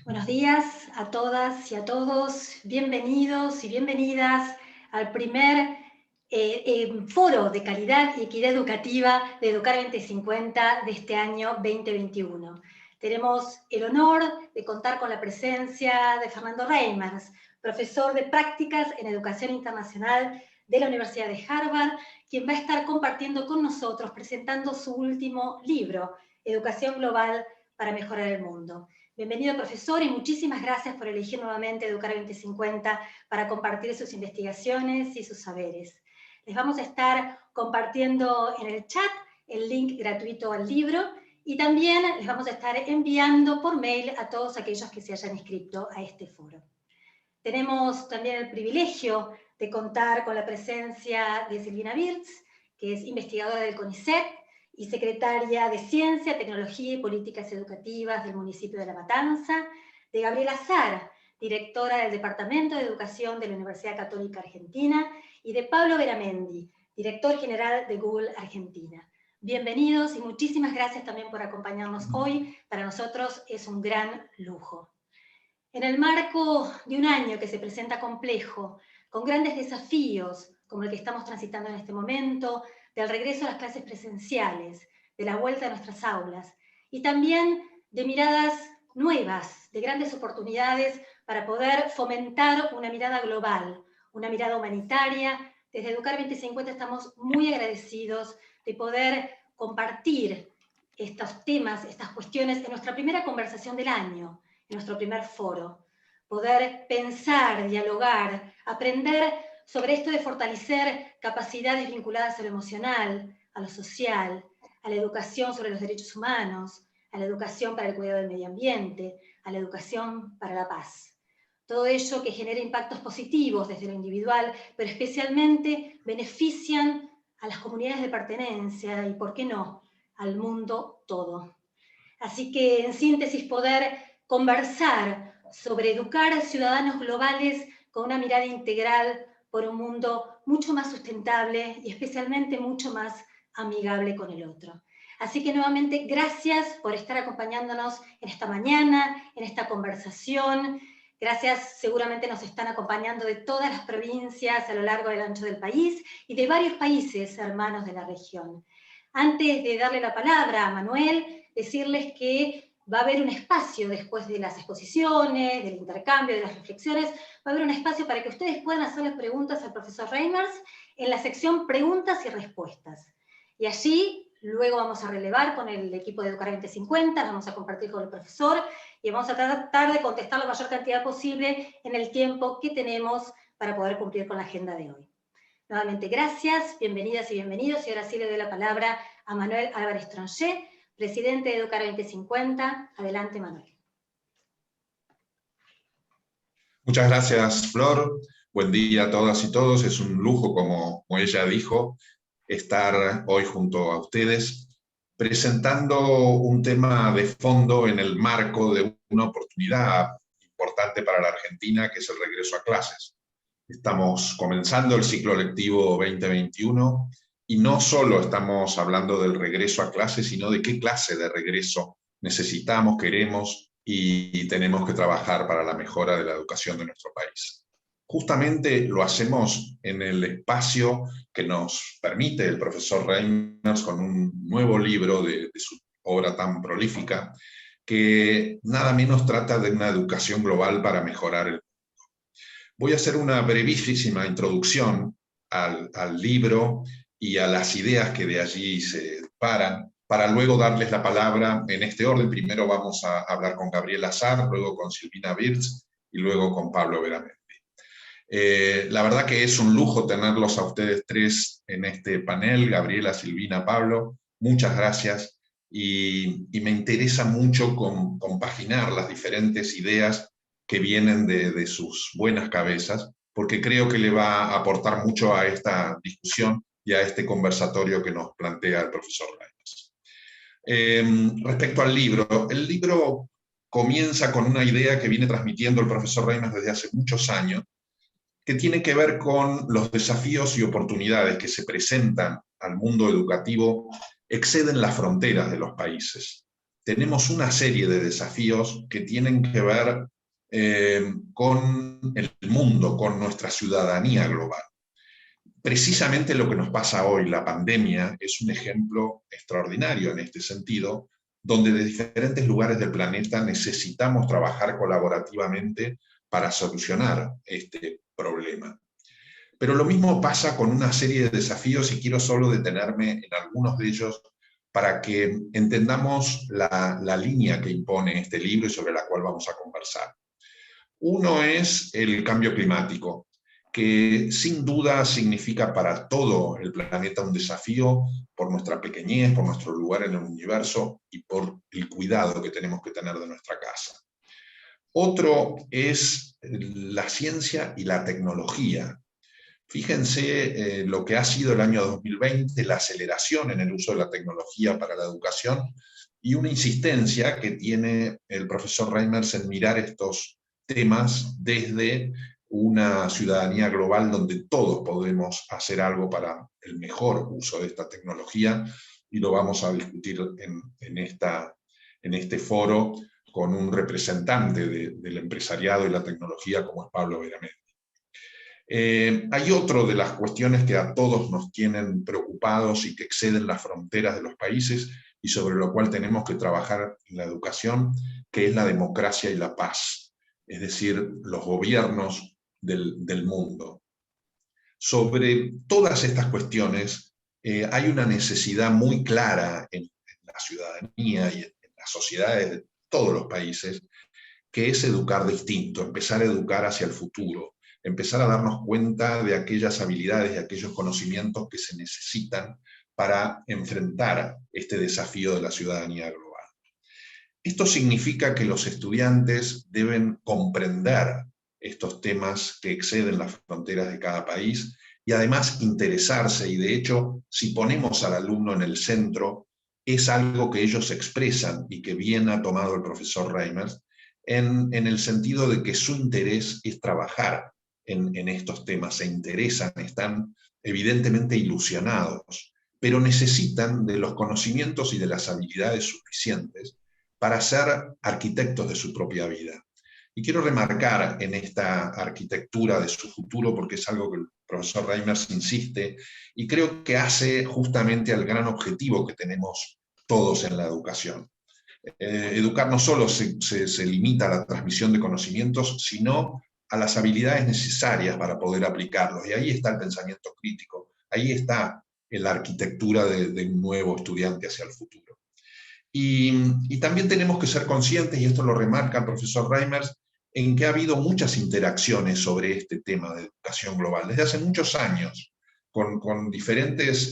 Buenos días a todas y a todos, bienvenidos y bienvenidas al primer foro de calidad y equidad educativa de Educar 2050 de este año 2021. Tenemos el honor de contar con la presencia de Fernando Reimers, profesor de prácticas en educación internacional de la Universidad de Harvard, quien va a estar compartiendo con nosotros, presentando su último libro, Educación Global para Mejorar el Mundo. Bienvenido, profesor, y muchísimas gracias por elegir nuevamente Educar 2050 para compartir sus investigaciones y sus saberes. Les vamos a estar compartiendo en el chat el link gratuito al libro y también les vamos a estar enviando por mail a todos aquellos que se hayan inscrito a este foro. Tenemos también el privilegio de contar con la presencia de Silvina Birz, que es investigadora del CONICET y secretaria de Ciencia, Tecnología y Políticas Educativas del municipio de La Matanza, de Gabriela Sara, directora del Departamento de Educación de la Universidad Católica Argentina, y de Pablo Veramendi, director general de Google Argentina. Bienvenidos y muchísimas gracias también por acompañarnos hoy. Para nosotros es un gran lujo. En el marco de un año que se presenta complejo, con grandes desafíos, como el que estamos transitando en este momento, del regreso a las clases presenciales, de la vuelta a nuestras aulas, y también de miradas nuevas, de grandes oportunidades para poder fomentar una mirada global, una mirada humanitaria. Desde Educar 2050 estamos muy agradecidos de poder compartir estos temas, estas cuestiones en nuestra primera conversación del año, en nuestro primer foro. Poder pensar, dialogar, aprender sobre esto de fortalecer capacidades vinculadas a lo emocional, a lo social, a la educación sobre los derechos humanos, a la educación para el cuidado del medio ambiente, a la educación para la paz. Todo ello que genera impactos positivos desde lo individual, pero especialmente benefician a las comunidades de pertenencia y, ¿por qué no?, al mundo todo. Así que, en síntesis, poder conversar sobre educar a ciudadanos globales con una mirada integral por un mundo mucho más sustentable y especialmente mucho más amigable con el otro. Así que nuevamente gracias por estar acompañándonos en esta mañana, en esta conversación. Gracias, seguramente nos están acompañando de todas las provincias a lo largo y ancho del país y de varios países hermanos de la región. Antes de darle la palabra a Manuel, decirles que va a haber un espacio después de las exposiciones, del intercambio, de las reflexiones, va a haber un espacio para que ustedes puedan hacerles preguntas al profesor Reimers en la sección preguntas y respuestas. Y allí luego vamos a relevar con el equipo de Educar 2050, vamos a compartir con el profesor y vamos a tratar de contestar la mayor cantidad posible en el tiempo que tenemos para poder cumplir con la agenda de hoy. Nuevamente, gracias, bienvenidas y bienvenidos, y ahora sí le doy la palabra a Manuel Álvarez Tronchet, presidente de Educar 2050. Adelante, Manuel. Muchas gracias, Flor. Buen día a todas y todos. Es un lujo, como ella dijo, estar hoy junto a ustedes presentando un tema de fondo en el marco de una oportunidad importante para la Argentina, que es el regreso a clases. Estamos comenzando el ciclo lectivo 2021 y no solo estamos hablando del regreso a clases, sino de qué clase de regreso necesitamos, queremos y tenemos que trabajar para la mejora de la educación de nuestro país. Justamente lo hacemos en el espacio que nos permite el profesor Reimers con un nuevo libro de su obra tan prolífica, que nada menos trata de una educación global para mejorar el mundo. Voy a hacer una brevísima introducción al libro y a las ideas que de allí se paran, para luego darles la palabra en este orden. Primero vamos a hablar con Gabriela Sara, luego con Silvina Birz y luego con Pablo Veramendi. La verdad que es un lujo tenerlos a ustedes tres en este panel, Gabriela, Silvina, Pablo. Muchas gracias y me interesa mucho compaginar las diferentes ideas que vienen de sus buenas cabezas, porque creo que le va a aportar mucho a esta discusión y a este conversatorio que nos plantea el profesor Reimers. Respecto al libro, el libro comienza con una idea que viene transmitiendo el profesor Reimers desde hace muchos años, que tiene que ver con los desafíos y oportunidades que se presentan al mundo educativo, exceden las fronteras de los países. tenemos una serie de desafíos que tienen que ver con el mundo, con nuestra ciudadanía global. Precisamente lo que nos pasa hoy, la pandemia, es un ejemplo extraordinario en este sentido, donde de diferentes lugares del planeta necesitamos trabajar colaborativamente para solucionar este problema. Pero lo mismo pasa con una serie de desafíos y quiero solo detenerme en algunos de ellos para que entendamos la línea que impone este libro y sobre la cual vamos a conversar. Uno es el cambio climático, que sin duda significa para todo el planeta un desafío por nuestra pequeñez, por nuestro lugar en el universo y por el cuidado que tenemos que tener de nuestra casa. Otro es la ciencia y la tecnología. Fíjense lo que ha sido el año 2020, la aceleración en el uso de la tecnología para la educación y una insistencia que tiene el profesor Reimers en mirar estos temas desde una ciudadanía global donde todos podemos hacer algo para el mejor uso de esta tecnología, y lo vamos a discutir en este foro con un representante del empresariado y la tecnología como es Pablo Veramendi. Hay otro de las cuestiones que a todos nos tienen preocupados y que exceden las fronteras de los países y sobre lo cual tenemos que trabajar en la educación, que es la democracia y la paz, es decir, los gobiernos del mundo. Sobre todas estas cuestiones hay una necesidad muy clara en la ciudadanía y en las sociedades de todos los países, que es educar distinto, empezar a educar hacia el futuro, empezar a darnos cuenta de aquellas habilidades y aquellos conocimientos que se necesitan para enfrentar este desafío de la ciudadanía global. Esto significa que los estudiantes deben comprender estos temas que exceden las fronteras de cada país y además interesarse, y de hecho, si ponemos al alumno en el centro, es algo que ellos expresan y que bien ha tomado el profesor Reimers, en el sentido de que su interés es trabajar en estos temas, se interesan, están evidentemente ilusionados, pero necesitan de los conocimientos y de las habilidades suficientes para ser arquitectos de su propia vida. Y quiero remarcar en esta arquitectura de su futuro, porque es algo que el profesor Reimers insiste, y creo que hace justamente al gran objetivo que tenemos todos en la educación. Educar no solo se limita a la transmisión de conocimientos, sino a las habilidades necesarias para poder aplicarlos. Y ahí está el pensamiento crítico, ahí está la arquitectura de un nuevo estudiante hacia el futuro. Y también tenemos que ser conscientes, y esto lo remarca el profesor Reimers, en que ha habido muchas interacciones sobre este tema de educación global, desde hace muchos años, con diferentes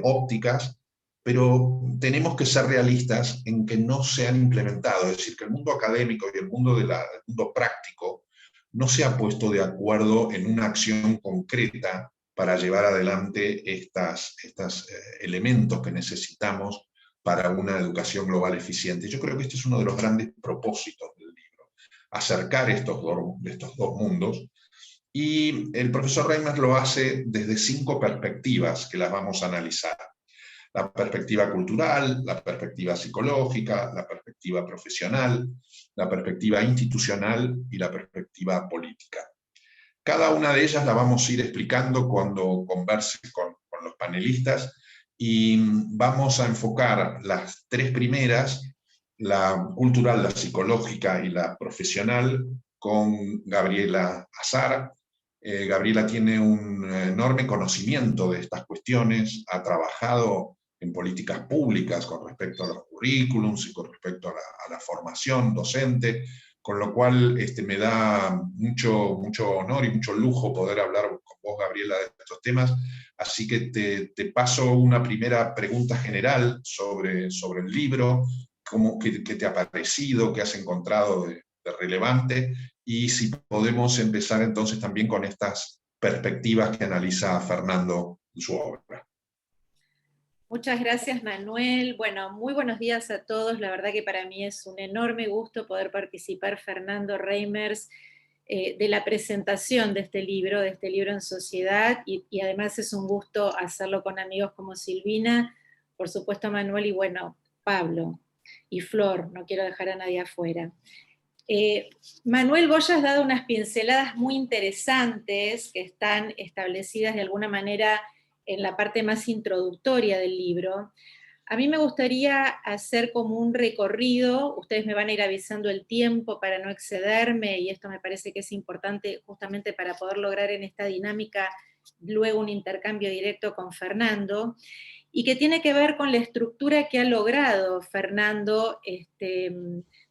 ópticas, pero tenemos que ser realistas en que no se han implementado, es decir, que el mundo académico y el mundo, el mundo práctico no se ha puesto de acuerdo en una acción concreta para llevar adelante estos elementos que necesitamos para una educación global eficiente. Yo creo que este es uno de los grandes propósitos del libro, acercar estos dos mundos, y el profesor Reimers lo hace desde 5 perspectivas que las vamos a analizar. La perspectiva cultural, la perspectiva psicológica, la perspectiva profesional, la perspectiva institucional y la perspectiva política. Cada una de ellas la vamos a ir explicando cuando converse con los panelistas, y vamos a enfocar las 3 primeras, la cultural, la psicológica y la profesional, con Gabriela Azar. Gabriela tiene un enorme conocimiento de estas cuestiones, ha trabajado en políticas públicas con respecto a los currículums y con respecto a la formación docente, con lo cual me da mucho honor y mucho lujo poder hablar con vos, Gabriela, de estos temas. Así que te paso una primera pregunta general sobre el libro, qué te ha parecido, qué has encontrado de relevante, y si podemos empezar entonces también con estas perspectivas que analiza Fernando en su obra. Muchas gracias, Manuel. Bueno, muy buenos días a todos. La verdad que para mí es un enorme gusto poder participar, Fernando Reimers, de la presentación de este libro en sociedad, y además es un gusto hacerlo con amigos como Silvina, por supuesto Manuel y bueno, Pablo. y Flor, no quiero dejar a nadie afuera. Manuel, vos ya has dado unas pinceladas muy interesantes que están establecidas de alguna manera en la parte más introductoria del libro. A mí me gustaría hacer como un recorrido, ustedes me van a ir avisando el tiempo para no excederme, y esto me parece que es importante justamente para poder lograr en esta dinámica luego un intercambio directo con Fernando, y que tiene que ver con la estructura que ha logrado Fernando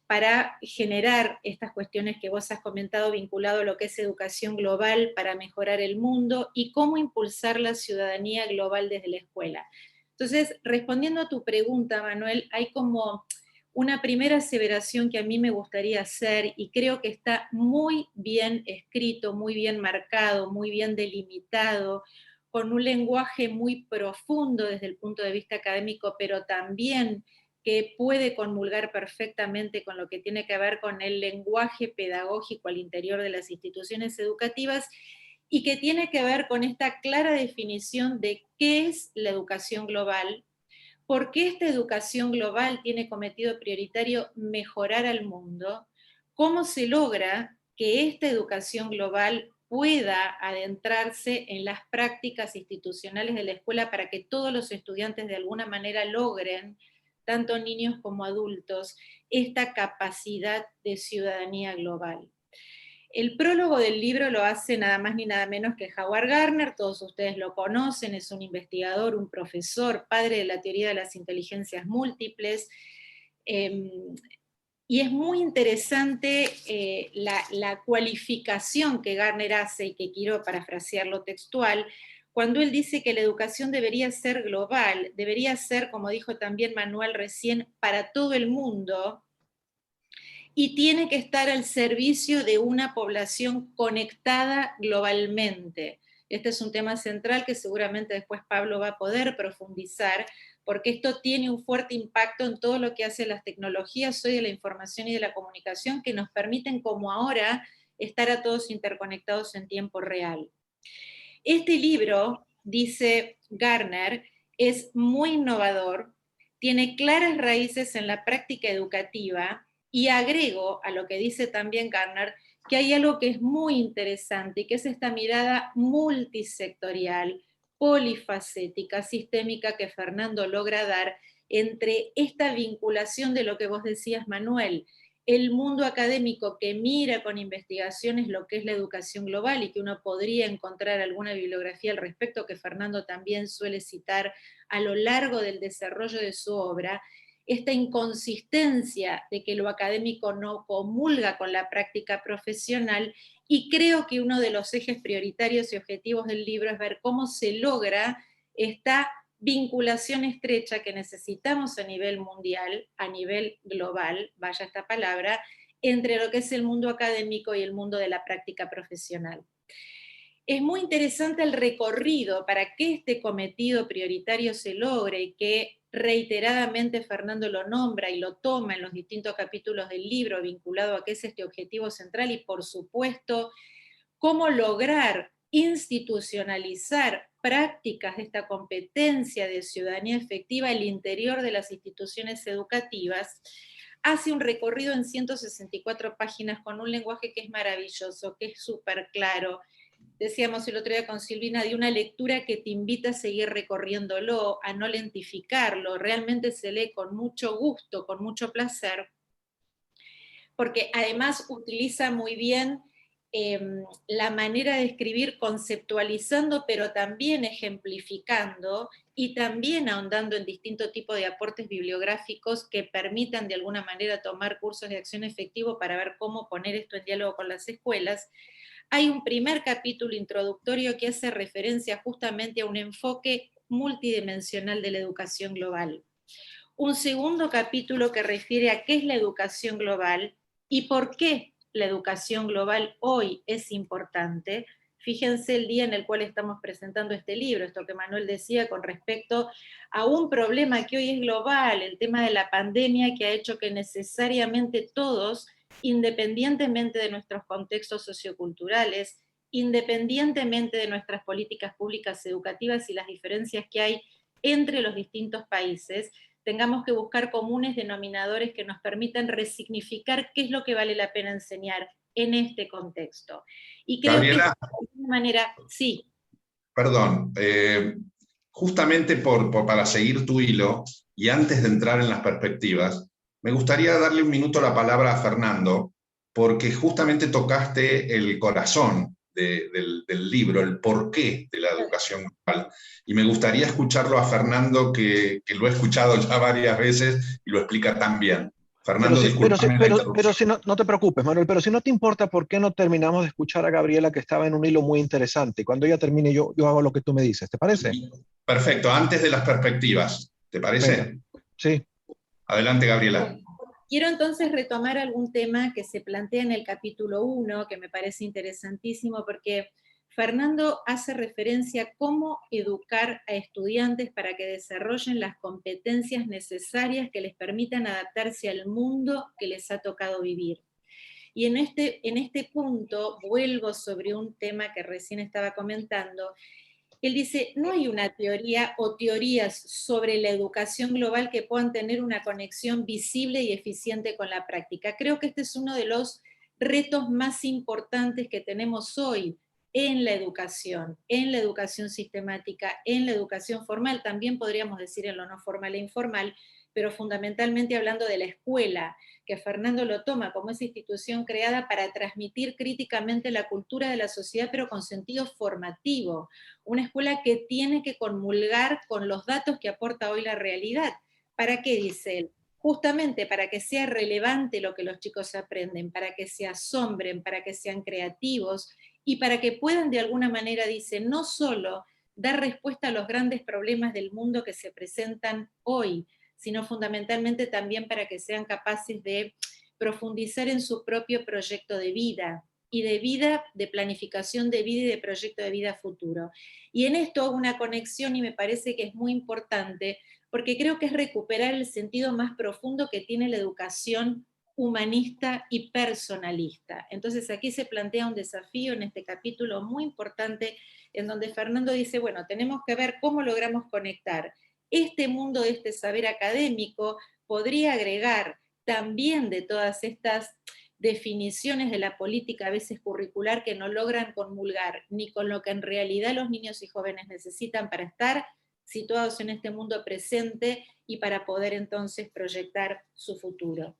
para generar estas cuestiones que vos has comentado vinculado a lo que es educación global para mejorar el mundo y cómo impulsar la ciudadanía global desde la escuela. Entonces, respondiendo a tu pregunta, Manuel, hay como una primera aseveración que a mí me gustaría hacer y creo que está muy bien escrito, muy bien marcado, muy bien delimitado, con un lenguaje muy profundo desde el punto de vista académico, pero también que puede comulgar perfectamente con lo que tiene que ver con el lenguaje pedagógico al interior de las instituciones educativas, y que tiene que ver con esta clara definición de qué es la educación global, por qué esta educación global tiene cometido prioritario mejorar al mundo, cómo se logra que esta educación global pueda adentrarse en las prácticas institucionales de la escuela para que todos los estudiantes de alguna manera logren, tanto niños como adultos, esta capacidad de ciudadanía global. El prólogo del libro lo hace nada más ni nada menos que Howard Gardner, todos ustedes lo conocen, es un investigador, un profesor, padre de la teoría de las inteligencias múltiples, y es muy interesante la cualificación que Gardner hace, y que quiero parafrasearlo textual, cuando él dice que la educación debería ser global, debería ser, como dijo también Manuel recién, para todo el mundo, y tiene que estar al servicio de una población conectada globalmente. Este es un tema central que seguramente después Pablo va a poder profundizar, porque esto tiene un fuerte impacto en todo lo que hace las tecnologías hoy de la información y de la comunicación, que nos permiten, como ahora, estar a todos interconectados en tiempo real. Este libro, dice Gardner, es muy innovador, tiene claras raíces en la práctica educativa, y agrego a lo que dice también Gardner, que hay algo que es muy interesante, y que es esta mirada multisectorial, polifacética, sistémica que Fernando logra dar entre esta vinculación de lo que vos decías, Manuel, el mundo académico que mira con investigaciones lo que es la educación global, y que uno podría encontrar alguna bibliografía al respecto que Fernando también suele citar a lo largo del desarrollo de su obra, esta inconsistencia de que lo académico no comulga con la práctica profesional, y creo que uno de los ejes prioritarios y objetivos del libro es ver cómo se logra esta vinculación estrecha que necesitamos a nivel mundial, a nivel global, vaya esta palabra, entre lo que es el mundo académico y el mundo de la práctica profesional. Es muy interesante el recorrido para que este cometido prioritario se logre, y que reiteradamente Fernando lo nombra y lo toma en los distintos capítulos del libro vinculado a qué es este objetivo central, y por supuesto cómo lograr institucionalizar prácticas de esta competencia de ciudadanía efectiva al interior de las instituciones educativas. Hace un recorrido en 164 páginas con un lenguaje que es maravilloso, que es súper claro. Decíamos el otro día con Silvina, de una lectura que te invita a seguir recorriéndolo, a no lentificarlo, realmente se lee con mucho gusto, con mucho placer, porque además utiliza muy bien la manera de escribir, conceptualizando, pero también ejemplificando, y también ahondando en distintos tipos de aportes bibliográficos que permitan de alguna manera tomar cursos de acción efectivo para ver cómo poner esto en diálogo con las escuelas. Hay un primer capítulo introductorio que hace referencia justamente a un enfoque multidimensional de la educación global. Un segundo capítulo que refiere a qué es la educación global y por qué la educación global hoy es importante. Fíjense el día en el cual estamos presentando este libro, esto que Manuel decía con respecto a un problema que hoy es global, el tema de la pandemia, que ha hecho que necesariamente todos, independientemente de nuestros contextos socioculturales, independientemente de nuestras políticas públicas educativas y las diferencias que hay entre los distintos países, tengamos que buscar comunes denominadores que nos permitan resignificar qué es lo que vale la pena enseñar en este contexto. Y creo que Gabriela, de alguna manera, sí. perdón, justamente para seguir tu hilo, y antes de entrar en las perspectivas, me gustaría darle un minuto la palabra a Fernando, porque justamente tocaste el corazón del libro, el porqué de la educación global. Y me gustaría escucharlo a Fernando, que lo he escuchado ya varias veces y lo explica tan bien. Fernando, discúlpame la interrupción. Si no te preocupes, Manuel, pero si no te importa, ¿por qué no terminamos de escuchar a Gabriela, que estaba en un hilo muy interesante? Y cuando ella termine, yo hago lo que tú me dices, ¿te parece? Perfecto, antes de las perspectivas, ¿te parece? Venga, sí. Adelante, Gabriela. Quiero entonces retomar algún tema que se plantea en el capítulo 1, que me parece interesantísimo, porque Fernando hace referencia a cómo educar a estudiantes para que desarrollen las competencias necesarias que les permitan adaptarse al mundo que les ha tocado vivir. Y en este punto vuelvo sobre un tema que recién estaba comentando. Él dice, no hay una teoría o teorías sobre la educación global que puedan tener una conexión visible y eficiente con la práctica. Creo que este es uno de los retos más importantes que tenemos hoy en la educación sistemática, en la educación formal, también podríamos decir en lo no formal e informal, pero fundamentalmente hablando de la escuela, que Fernando lo toma como esa institución creada para transmitir críticamente la cultura de la sociedad, pero con sentido formativo. Una escuela que tiene que comulgar con los datos que aporta hoy la realidad. ¿Para qué, dice él? Justamente para que sea relevante lo que los chicos aprenden, para que se asombren, para que sean creativos y para que puedan de alguna manera, dice, no solo dar respuesta a los grandes problemas del mundo que se presentan hoy, sino fundamentalmente también para que sean capaces de profundizar en su propio proyecto de vida, y de vida, de planificación de vida y de proyecto de vida futuro. Y en esto hago una conexión y me parece que es muy importante, porque creo que es recuperar el sentido más profundo que tiene la educación humanista y personalista. Entonces aquí se plantea un desafío en este capítulo muy importante, en donde Fernando dice, bueno, tenemos que ver cómo logramos conectar este mundo de este saber académico, podría agregar también de todas estas definiciones de la política a veces curricular que no logran comulgar ni con lo que en realidad los niños y jóvenes necesitan para estar situados en este mundo presente y para poder entonces proyectar su futuro.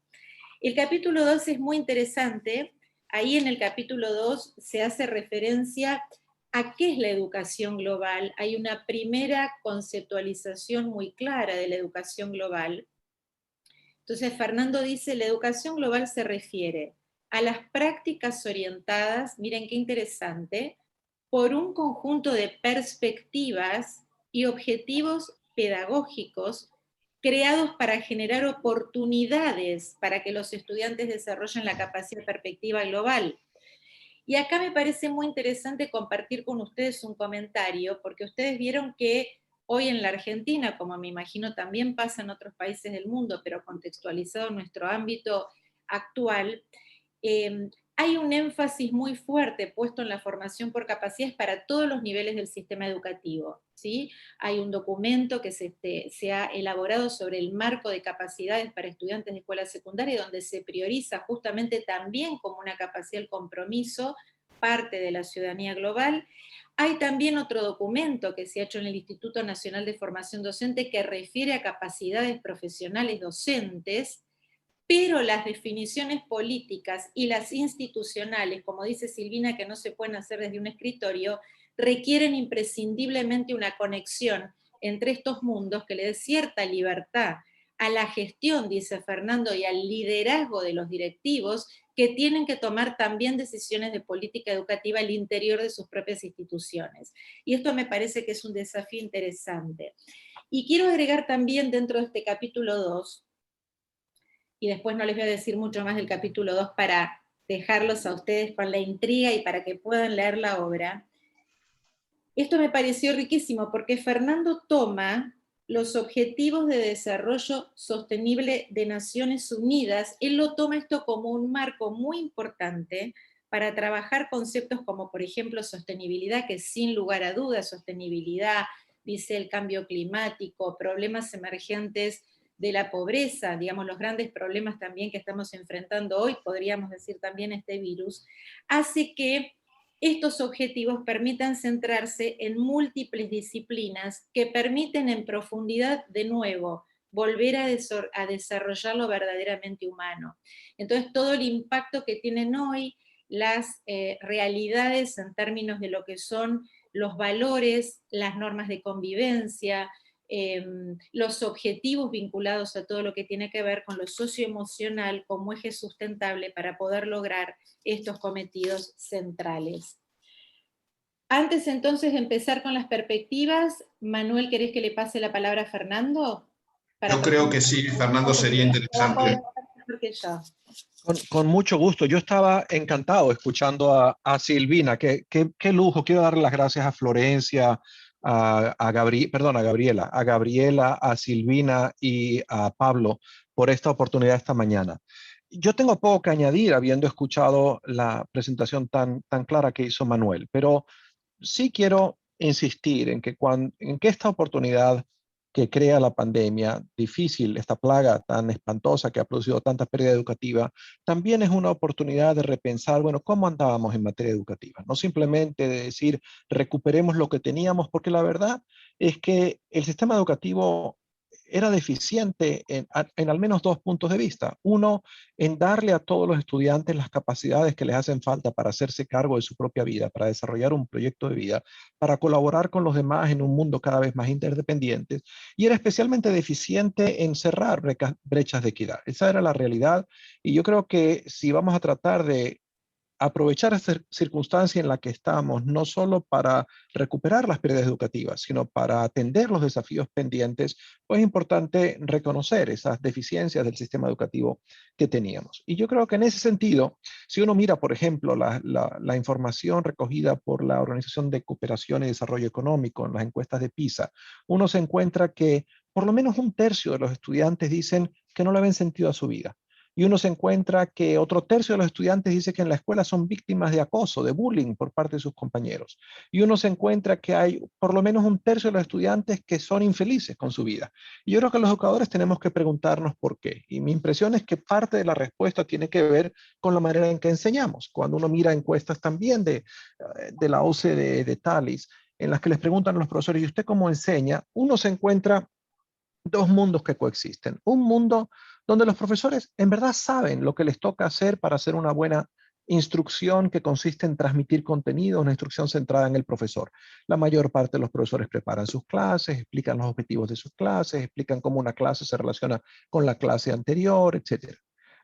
El capítulo 2 es muy interesante. Ahí en el capítulo 2 se hace referencia a qué es la educación global. Hay una primera conceptualización muy clara de la educación global. Entonces Fernando dice, la educación global se refiere a las prácticas orientadas, miren qué interesante, por un conjunto de perspectivas y objetivos pedagógicos creados para generar oportunidades para que los estudiantes desarrollen la capacidad de perspectiva global. Y acá me parece muy interesante compartir con ustedes un comentario, porque ustedes vieron que hoy en la Argentina, como me imagino también pasa en otros países del mundo, pero contextualizado en nuestro ámbito actual, hay un énfasis muy fuerte puesto en la formación por capacidades para todos los niveles del sistema educativo, ¿sí? Hay un documento que se ha elaborado sobre el marco de capacidades para estudiantes de escuela secundaria, donde se prioriza justamente también como una capacidad el compromiso, parte de la ciudadanía global. Hay también otro documento que se ha hecho en el Instituto Nacional de Formación Docente que refiere a capacidades profesionales docentes, pero las definiciones políticas y las institucionales, como dice Silvina, que no se pueden hacer desde un escritorio, requieren imprescindiblemente una conexión entre estos mundos que le dé cierta libertad a la gestión, dice Fernando, y al liderazgo de los directivos, que tienen que tomar también decisiones de política educativa al interior de sus propias instituciones. Y esto me parece que es un desafío interesante. Y quiero agregar también dentro de este capítulo 2, y después no les voy a decir mucho más del capítulo 2 para dejarlos a ustedes con la intriga y para que puedan leer la obra. Esto me pareció riquísimo porque Fernando toma los objetivos de desarrollo sostenible de Naciones Unidas, él lo toma esto como un marco muy importante para trabajar conceptos como, por ejemplo, sostenibilidad, que sin lugar a dudas, sostenibilidad, dice el cambio climático, problemas emergentes de la pobreza, digamos, los grandes problemas también que estamos enfrentando hoy, podríamos decir también este virus, hace que estos objetivos permitan centrarse en múltiples disciplinas que permiten en profundidad, de nuevo, volver a desarrollar lo verdaderamente humano. Entonces, todo el impacto que tienen hoy las realidades en términos de lo que son los valores, las normas de convivencia, los objetivos vinculados a todo lo que tiene que ver con lo socioemocional como eje sustentable para poder lograr estos cometidos centrales. Antes entonces de empezar con las perspectivas, Manuel, ¿querés que le pase la palabra a Fernando? Yo creo que sí, Fernando, sería interesante. Con mucho gusto. Yo estaba encantado escuchando a Silvina. Qué lujo. Quiero darle las gracias a Florencia, a Gabriela, a Silvina y a Pablo por esta oportunidad esta mañana. Yo tengo poco que añadir habiendo escuchado la presentación tan clara que hizo Manuel, pero sí quiero insistir en que esta oportunidad que crea la pandemia difícil, esta plaga tan espantosa que ha producido tanta pérdida educativa, también es una oportunidad de repensar, bueno, ¿cómo andábamos en materia educativa? No simplemente de decir, recuperemos lo que teníamos, porque la verdad es que el sistema educativo era deficiente en al menos dos puntos de vista. Uno, en darle a todos los estudiantes las capacidades que les hacen falta para hacerse cargo de su propia vida, para desarrollar un proyecto de vida, para colaborar con los demás en un mundo cada vez más interdependiente, y era especialmente deficiente en cerrar brechas de equidad. Esa era la realidad, y yo creo que si vamos a tratar de aprovechar esta circunstancia en la que estamos, no solo para recuperar las pérdidas educativas, sino para atender los desafíos pendientes, pues es importante reconocer esas deficiencias del sistema educativo que teníamos. Y yo creo que en ese sentido, si uno mira, por ejemplo, la información recogida por la Organización de Cooperación y Desarrollo Económico en las encuestas de PISA, uno se encuentra que por lo menos un tercio de los estudiantes dicen que no le ven sentido a su vida. Y uno se encuentra que otro tercio de los estudiantes dice que en la escuela son víctimas de acoso, de bullying por parte de sus compañeros. Y uno se encuentra que hay por lo menos un tercio de los estudiantes que son infelices con su vida. Y yo creo que los educadores tenemos que preguntarnos por qué. Y mi impresión es que parte de la respuesta tiene que ver con la manera en que enseñamos. Cuando uno mira encuestas también de la OCDE, de Talis, en las que les preguntan a los profesores, ¿y usted cómo enseña? Uno se encuentra dos mundos que coexisten. Un mundo donde los profesores en verdad saben lo que les toca hacer para hacer una buena instrucción que consiste en transmitir contenido, una instrucción centrada en el profesor. La mayor parte de los profesores preparan sus clases, explican los objetivos de sus clases, explican cómo una clase se relaciona con la clase anterior, etc.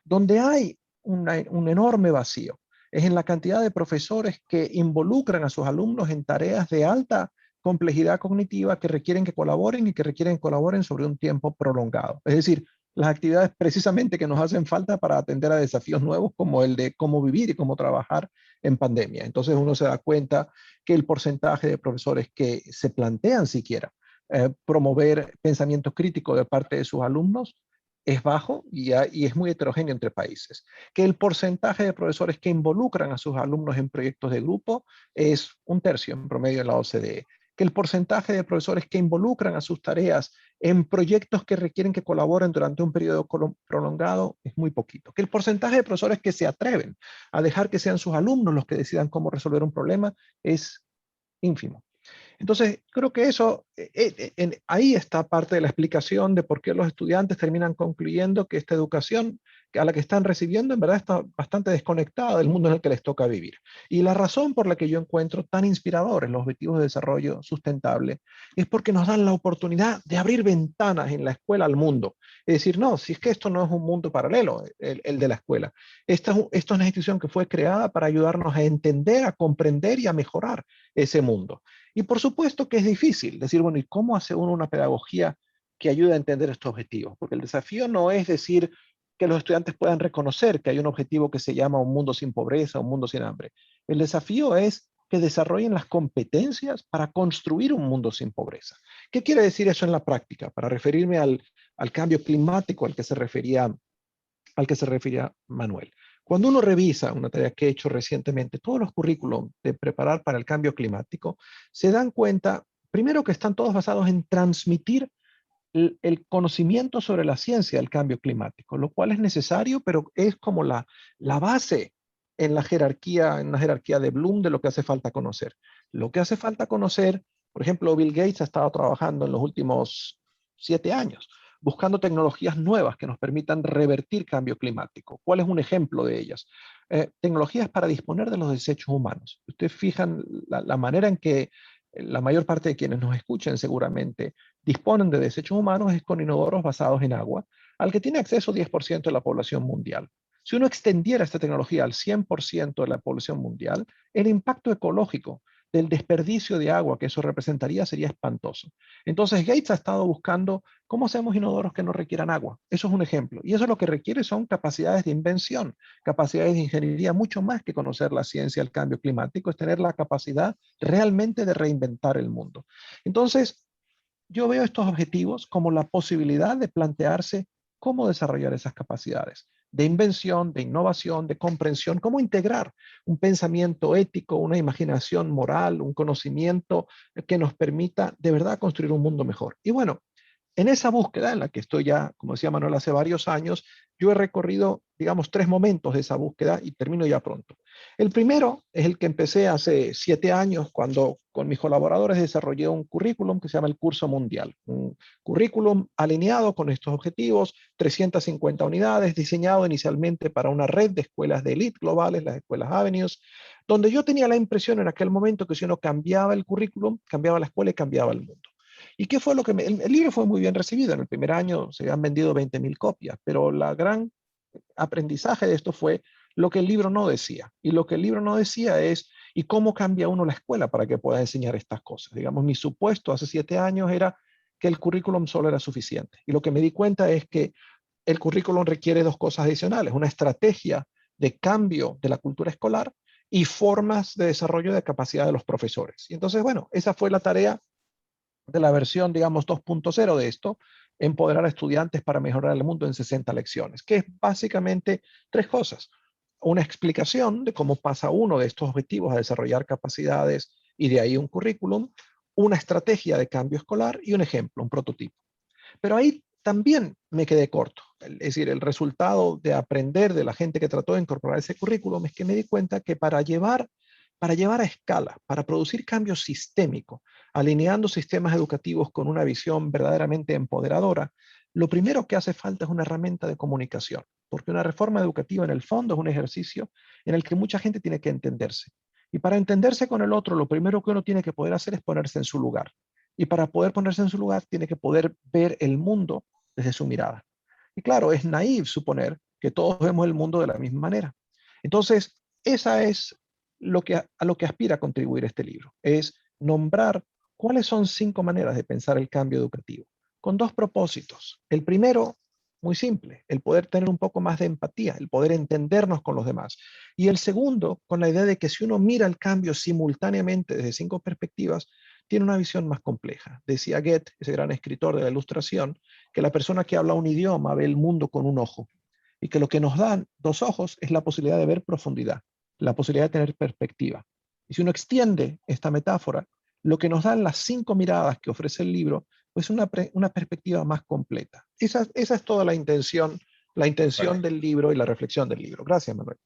Donde hay un enorme vacío es en la cantidad de profesores que involucran a sus alumnos en tareas de alta complejidad cognitiva que requieren que colaboren y que requieren que colaboren sobre un tiempo prolongado. Es decir, las actividades precisamente que nos hacen falta para atender a desafíos nuevos como el de cómo vivir y cómo trabajar en pandemia. Entonces uno se da cuenta que el porcentaje de profesores que se plantean siquiera promover pensamiento crítico de parte de sus alumnos es bajo y es muy heterogéneo entre países. Que el porcentaje de profesores que involucran a sus alumnos en proyectos de grupo es un tercio en promedio en la OCDE. Que el porcentaje de profesores que involucran a sus tareas en proyectos que requieren que colaboren durante un periodo prolongado es muy poquito. Que el porcentaje de profesores que se atreven a dejar que sean sus alumnos los que decidan cómo resolver un problema es ínfimo. Entonces, creo que eso, ahí está parte de la explicación de por qué los estudiantes terminan concluyendo que esta educación a la que están recibiendo en verdad está bastante desconectada del mundo en el que les toca vivir. Y la razón por la que yo encuentro tan inspiradores los objetivos de desarrollo sustentable es porque nos dan la oportunidad de abrir ventanas en la escuela al mundo. Es decir, no, si es que esto no es un mundo paralelo, el de la escuela. Esto es una institución que fue creada para ayudarnos a entender, a comprender y a mejorar ese mundo. Y por supuesto que es difícil decir, bueno, ¿y cómo hace uno una pedagogía que ayude a entender estos objetivos? Porque el desafío no es decir que los estudiantes puedan reconocer que hay un objetivo que se llama un mundo sin pobreza, un mundo sin hambre. El desafío es que desarrollen las competencias para construir un mundo sin pobreza. ¿Qué quiere decir eso en la práctica? Para referirme al cambio climático al que se refería Manuel. Cuando uno revisa una tarea que he hecho recientemente, todos los currículos de preparar para el cambio climático, se dan cuenta, primero, que están todos basados en transmitir el conocimiento sobre la ciencia del cambio climático, lo cual es necesario, pero es como la base en la jerarquía de Bloom de lo que hace falta conocer. Lo que hace falta conocer, por ejemplo, Bill Gates ha estado trabajando en los últimos 7 años, buscando tecnologías nuevas que nos permitan revertir cambio climático. ¿Cuál es un ejemplo de ellas? Tecnologías para disponer de los desechos humanos. Ustedes fijan la manera en que la mayor parte de quienes nos escuchen seguramente disponen de desechos humanos es con inodoros basados en agua, al que tiene acceso 10% de la población mundial. Si uno extendiera esta tecnología al 100% de la población mundial, el impacto ecológico del desperdicio de agua que eso representaría sería espantoso. Entonces Gates ha estado buscando cómo hacemos inodoros que no requieran agua. Eso es un ejemplo. Y eso lo que requiere son capacidades de invención, capacidades de ingeniería, mucho más que conocer la ciencia del cambio climático, es tener la capacidad realmente de reinventar el mundo. Entonces, yo veo estos objetivos como la posibilidad de plantearse cómo desarrollar esas capacidades de invención, de innovación, de comprensión, cómo integrar un pensamiento ético, una imaginación moral, un conocimiento que nos permita de verdad construir un mundo mejor. Y bueno, en esa búsqueda en la que estoy ya, como decía Manuel, hace varios años, yo he recorrido, digamos, 3 momentos de esa búsqueda y termino ya pronto. El primero es el que empecé hace 7 años cuando con mis colaboradores desarrollé un currículum que se llama el Curso Mundial, un currículum alineado con estos objetivos, 350 unidades, diseñado inicialmente para una red de escuelas de élite globales, las escuelas Avenues, donde yo tenía la impresión en aquel momento que si uno cambiaba el currículum, cambiaba la escuela y cambiaba el mundo. ¿Y qué fue lo que el libro fue muy bien recibido? En el primer año se han vendido 20.000 copias, pero la gran aprendizaje de esto fue lo que el libro no decía. Y lo que el libro no decía es, ¿y cómo cambia uno la escuela para que pueda enseñar estas cosas? Digamos, mi supuesto hace 7 años era que el currículum solo era suficiente. Y lo que me di cuenta es que el currículum requiere 2 cosas adicionales, una estrategia de cambio de la cultura escolar y formas de desarrollo de capacidad de los profesores. Y entonces, bueno, esa fue la tarea de la versión, digamos, 2.0 de esto, empoderar a estudiantes para mejorar el mundo en 60 lecciones, que es básicamente 3 cosas. Una explicación de cómo pasa uno de estos objetivos a desarrollar capacidades y de ahí un currículum, una estrategia de cambio escolar y un ejemplo, un prototipo. Pero ahí también me quedé corto. Es decir, el resultado de aprender de la gente que trató de incorporar ese currículum es que me di cuenta que para llevar a escala, para producir cambios sistémicos, alineando sistemas educativos con una visión verdaderamente empoderadora, lo primero que hace falta es una herramienta de comunicación, porque una reforma educativa en el fondo es un ejercicio en el que mucha gente tiene que entenderse. Y para entenderse con el otro, lo primero que uno tiene que poder hacer es ponerse en su lugar. Y para poder ponerse en su lugar, tiene que poder ver el mundo desde su mirada. Y claro, es naive suponer que todos vemos el mundo de la misma manera. Entonces, esa es a lo que aspira a contribuir este libro, es nombrar cuáles son 5 maneras de pensar el cambio educativo, con 2 propósitos. El primero, muy simple, el poder tener un poco más de empatía, el poder entendernos con los demás. Y el segundo, con la idea de que si uno mira el cambio simultáneamente desde 5 perspectivas, tiene una visión más compleja. Decía Goethe, ese gran escritor de la Ilustración, que la persona que habla un idioma ve el mundo con un ojo y que lo que nos dan 2 ojos es la posibilidad de ver profundidad, la posibilidad de tener perspectiva. Y si uno extiende esta metáfora, lo que nos dan las 5 miradas que ofrece el libro, pues una perspectiva más completa. Esa es toda la intención Bueno, del libro y la reflexión del libro. Gracias, Manuel.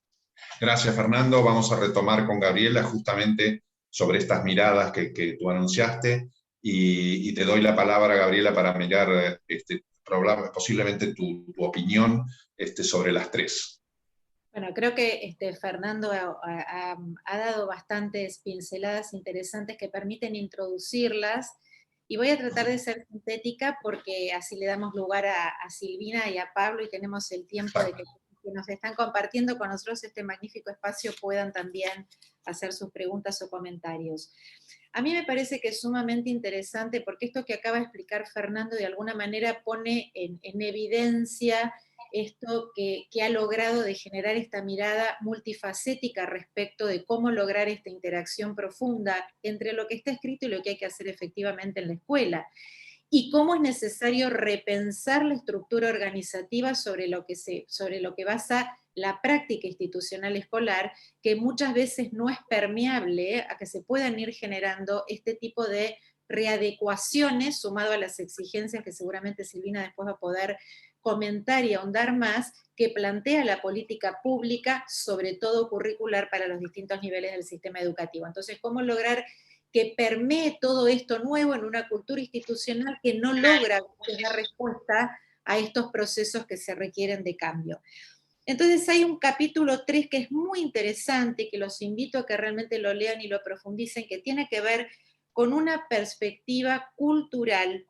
gracias, Fernando. Vamos a retomar con Gabriela justamente sobre estas miradas que tú anunciaste y te doy la palabra, Gabriela, para mirar posiblemente tu opinión sobre las 3. Bueno, creo que Fernando ha dado bastantes pinceladas interesantes que permiten introducirlas, y voy a tratar de ser sintética porque así le damos lugar a Silvina y a Pablo y tenemos el tiempo de que nos están compartiendo con nosotros este magnífico espacio puedan también hacer sus preguntas o comentarios. A mí me parece que es sumamente interesante porque esto que acaba de explicar Fernando de alguna manera pone en evidencia esto que ha logrado de generar esta mirada multifacética respecto de cómo lograr esta interacción profunda entre lo que está escrito y lo que hay que hacer efectivamente en la escuela. Y cómo es necesario repensar la estructura organizativa sobre lo que basa la práctica institucional escolar, que muchas veces no es permeable a que se puedan ir generando este tipo de readecuaciones, sumado a las exigencias que seguramente Silvina después va a poder comentar y ahondar más, que plantea la política pública, sobre todo curricular, para los distintos niveles del sistema educativo. Entonces, ¿cómo lograr que permee todo esto nuevo en una cultura institucional que no logra dar respuesta a estos procesos que se requieren de cambio? Entonces hay un capítulo 3 que es muy interesante, que los invito a que realmente lo lean y lo profundicen, que tiene que ver con una perspectiva cultural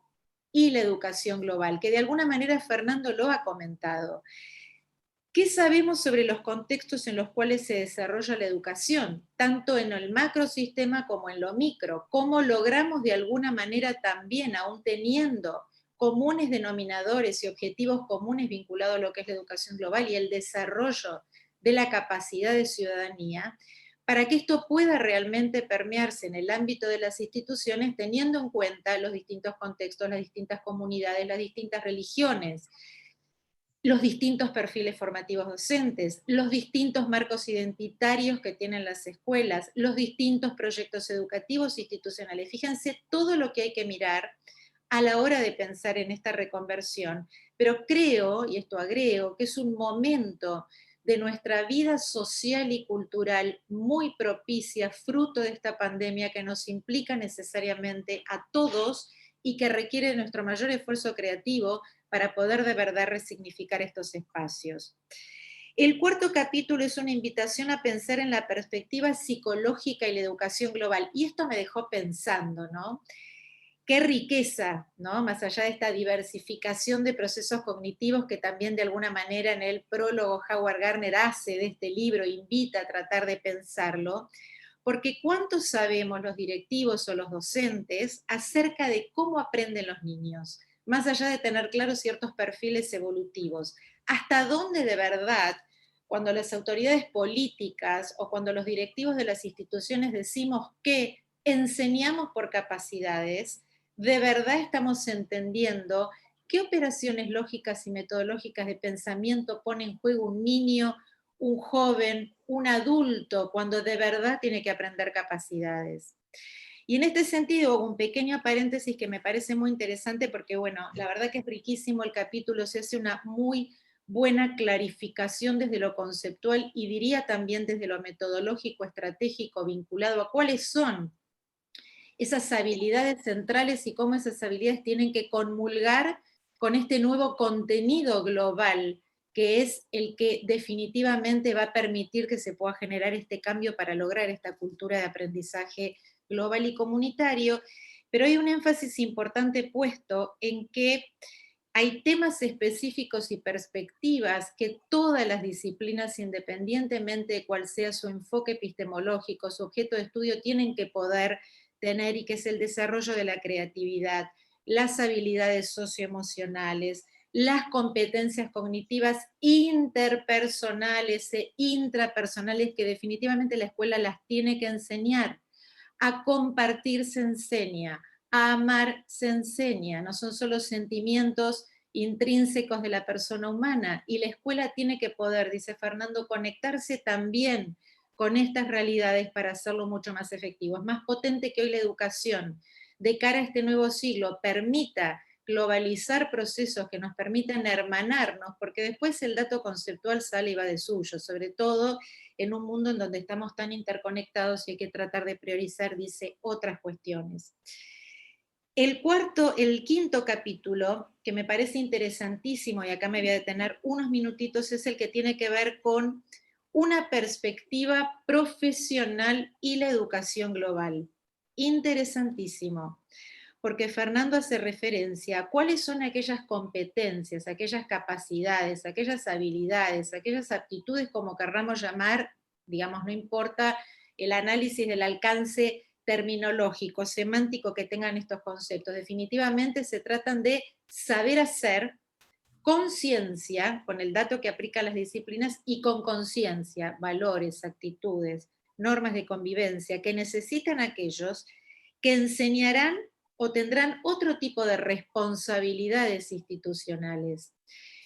y la educación global, que de alguna manera Fernando lo ha comentado. ¿Qué sabemos sobre los contextos en los cuales se desarrolla la educación, tanto en el macrosistema como en lo micro? ¿Cómo logramos de alguna manera también, aún teniendo comunes denominadores y objetivos comunes vinculados a lo que es la educación global y el desarrollo de la capacidad de ciudadanía, para que esto pueda realmente permearse en el ámbito de las instituciones, teniendo en cuenta los distintos contextos, las distintas comunidades, las distintas religiones, los distintos perfiles formativos docentes, los distintos marcos identitarios que tienen las escuelas, los distintos proyectos educativos institucionales? Fíjense todo lo que hay que mirar a la hora de pensar en esta reconversión, pero creo, y esto agrego, que es un momento de nuestra vida social y cultural muy propicia, fruto de esta pandemia que nos implica necesariamente a todos y que requiere nuestro mayor esfuerzo creativo para poder de verdad resignificar estos espacios. El cuarto capítulo es una invitación a pensar en la perspectiva psicológica y la educación global, y esto me dejó pensando, ¿no? Qué riqueza, ¿no? Más allá de esta diversificación de procesos cognitivos que también de alguna manera en el prólogo Howard Gardner hace de este libro, invita a tratar de pensarlo, porque ¿cuánto sabemos los directivos o los docentes acerca de cómo aprenden los niños? Más allá de tener claros ciertos perfiles evolutivos, ¿hasta dónde de verdad, cuando las autoridades políticas o cuando los directivos de las instituciones decimos que enseñamos por capacidades, de verdad estamos entendiendo qué operaciones lógicas y metodológicas de pensamiento pone en juego un niño, un joven, un adulto, cuando de verdad tiene que aprender capacidades? Y en este sentido, un pequeño paréntesis que me parece muy interesante, porque bueno, la verdad que es riquísimo el capítulo, se hace una muy buena clarificación desde lo conceptual y diría también desde lo metodológico, estratégico, vinculado a cuáles son esas habilidades centrales y cómo esas habilidades tienen que comulgar con este nuevo contenido global, que es el que definitivamente va a permitir que se pueda generar este cambio para lograr esta cultura de aprendizaje global y comunitario. Pero hay un énfasis importante puesto en que hay temas específicos y perspectivas que todas las disciplinas, independientemente de cuál sea su enfoque epistemológico, su objeto de estudio, tienen que poder tener, y que es el desarrollo de la creatividad, las habilidades socioemocionales, las competencias cognitivas interpersonales e intrapersonales que definitivamente la escuela las tiene que enseñar. A compartir se enseña, a amar se enseña, no son solo sentimientos intrínsecos de la persona humana, y la escuela tiene que poder, dice Fernando, conectarse también con estas realidades para hacerlo mucho más efectivo. Es más potente que hoy la educación, de cara a este nuevo siglo, permita globalizar procesos que nos permitan hermanarnos, porque después el dato conceptual sale y va de suyo, sobre todo en un mundo en donde estamos tan interconectados y hay que tratar de priorizar, dice, otras cuestiones. El quinto capítulo, que me parece interesantísimo, y acá me voy a detener unos minutitos, es el que tiene que ver con una perspectiva profesional y la educación global. Interesantísimo, porque Fernando hace referencia a cuáles son aquellas competencias, aquellas capacidades, aquellas habilidades, aquellas aptitudes, como querramos llamar, digamos, no importa el análisis del alcance terminológico, semántico que tengan estos conceptos. Definitivamente se tratan de saber hacer, conciencia, con el dato que aplica a las disciplinas, y con conciencia, valores, actitudes, normas de convivencia que necesitan aquellos que enseñarán o tendrán otro tipo de responsabilidades institucionales.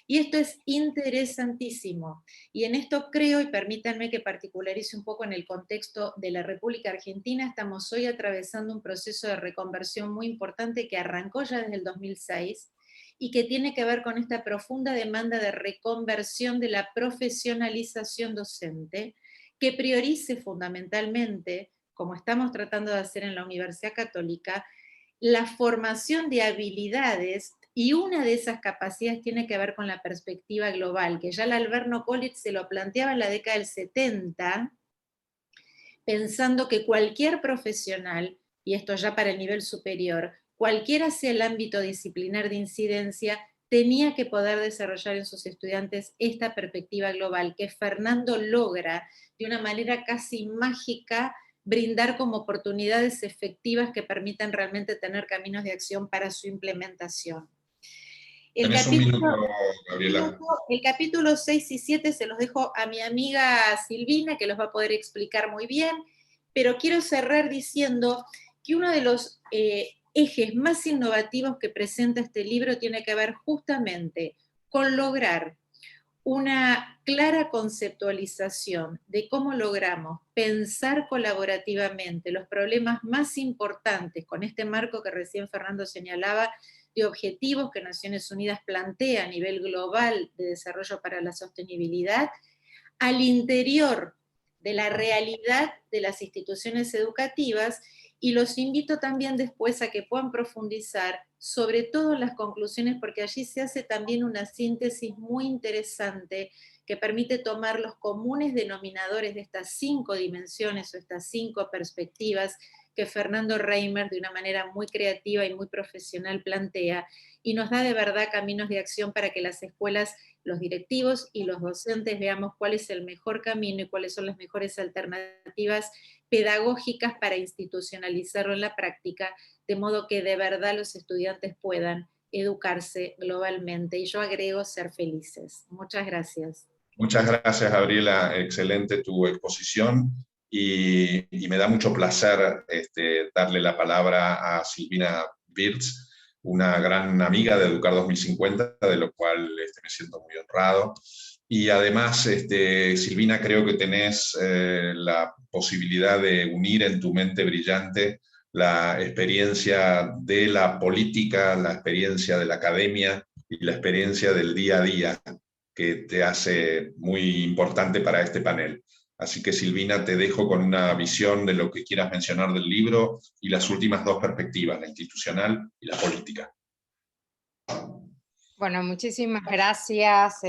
Y esto es interesantísimo. Y en esto creo, y permítanme que particularice un poco en el contexto de la República Argentina, estamos hoy atravesando un proceso de reconversión muy importante que arrancó ya desde el 2006 y que tiene que ver con esta profunda demanda de reconversión de la profesionalización docente, que priorice fundamentalmente, como estamos tratando de hacer en la Universidad Católica, la formación de habilidades, y una de esas capacidades tiene que ver con la perspectiva global, que ya el Alverno College se lo planteaba en la década del 70, pensando que cualquier profesional, y esto ya para el nivel superior, cualquiera sea el ámbito disciplinar de incidencia, tenía que poder desarrollar en sus estudiantes esta perspectiva global, que Fernando logra de una manera casi mágica brindar como oportunidades efectivas que permitan realmente tener caminos de acción para su implementación. El Tenés un minuto, capítulo, Gabriela. el capítulo 6 y 7 se los dejo a mi amiga Silvina, que los va a poder explicar muy bien, pero quiero cerrar diciendo que uno de los ejes más innovativos que presenta este libro tiene que ver justamente con lograr una clara conceptualización de cómo logramos pensar colaborativamente los problemas más importantes con este marco que recién Fernando señalaba, de objetivos que Naciones Unidas plantea a nivel global de desarrollo para la sostenibilidad, al interior de la realidad de las instituciones educativas, y los invito también después a que puedan profundizar sobre todo en las conclusiones, porque allí se hace también una síntesis muy interesante que permite tomar los comunes denominadores de estas 5 dimensiones o estas 5 perspectivas que Fernando Reimer de una manera muy creativa y muy profesional plantea, y nos da de verdad caminos de acción para que las escuelas, los directivos y los docentes veamos cuál es el mejor camino y cuáles son las mejores alternativas pedagógicas para institucionalizarlo en la práctica, de modo que de verdad los estudiantes puedan educarse globalmente. Y yo agrego ser felices. Muchas gracias. Muchas gracias, Gabriela. Excelente tu exposición y me da mucho placer darle la palabra a Silvina Wirtz, una gran amiga de Educar 2050, de lo cual me siento muy honrado. Y además, Silvina, creo que tenés la posibilidad de unir en tu mente brillante la experiencia de la política, la experiencia de la academia y la experiencia del día a día, que te hace muy importante para este panel. Así que, Silvina, te dejo con una visión de lo que quieras mencionar del libro y las últimas 2 perspectivas, la institucional y la política. Bueno, muchísimas gracias,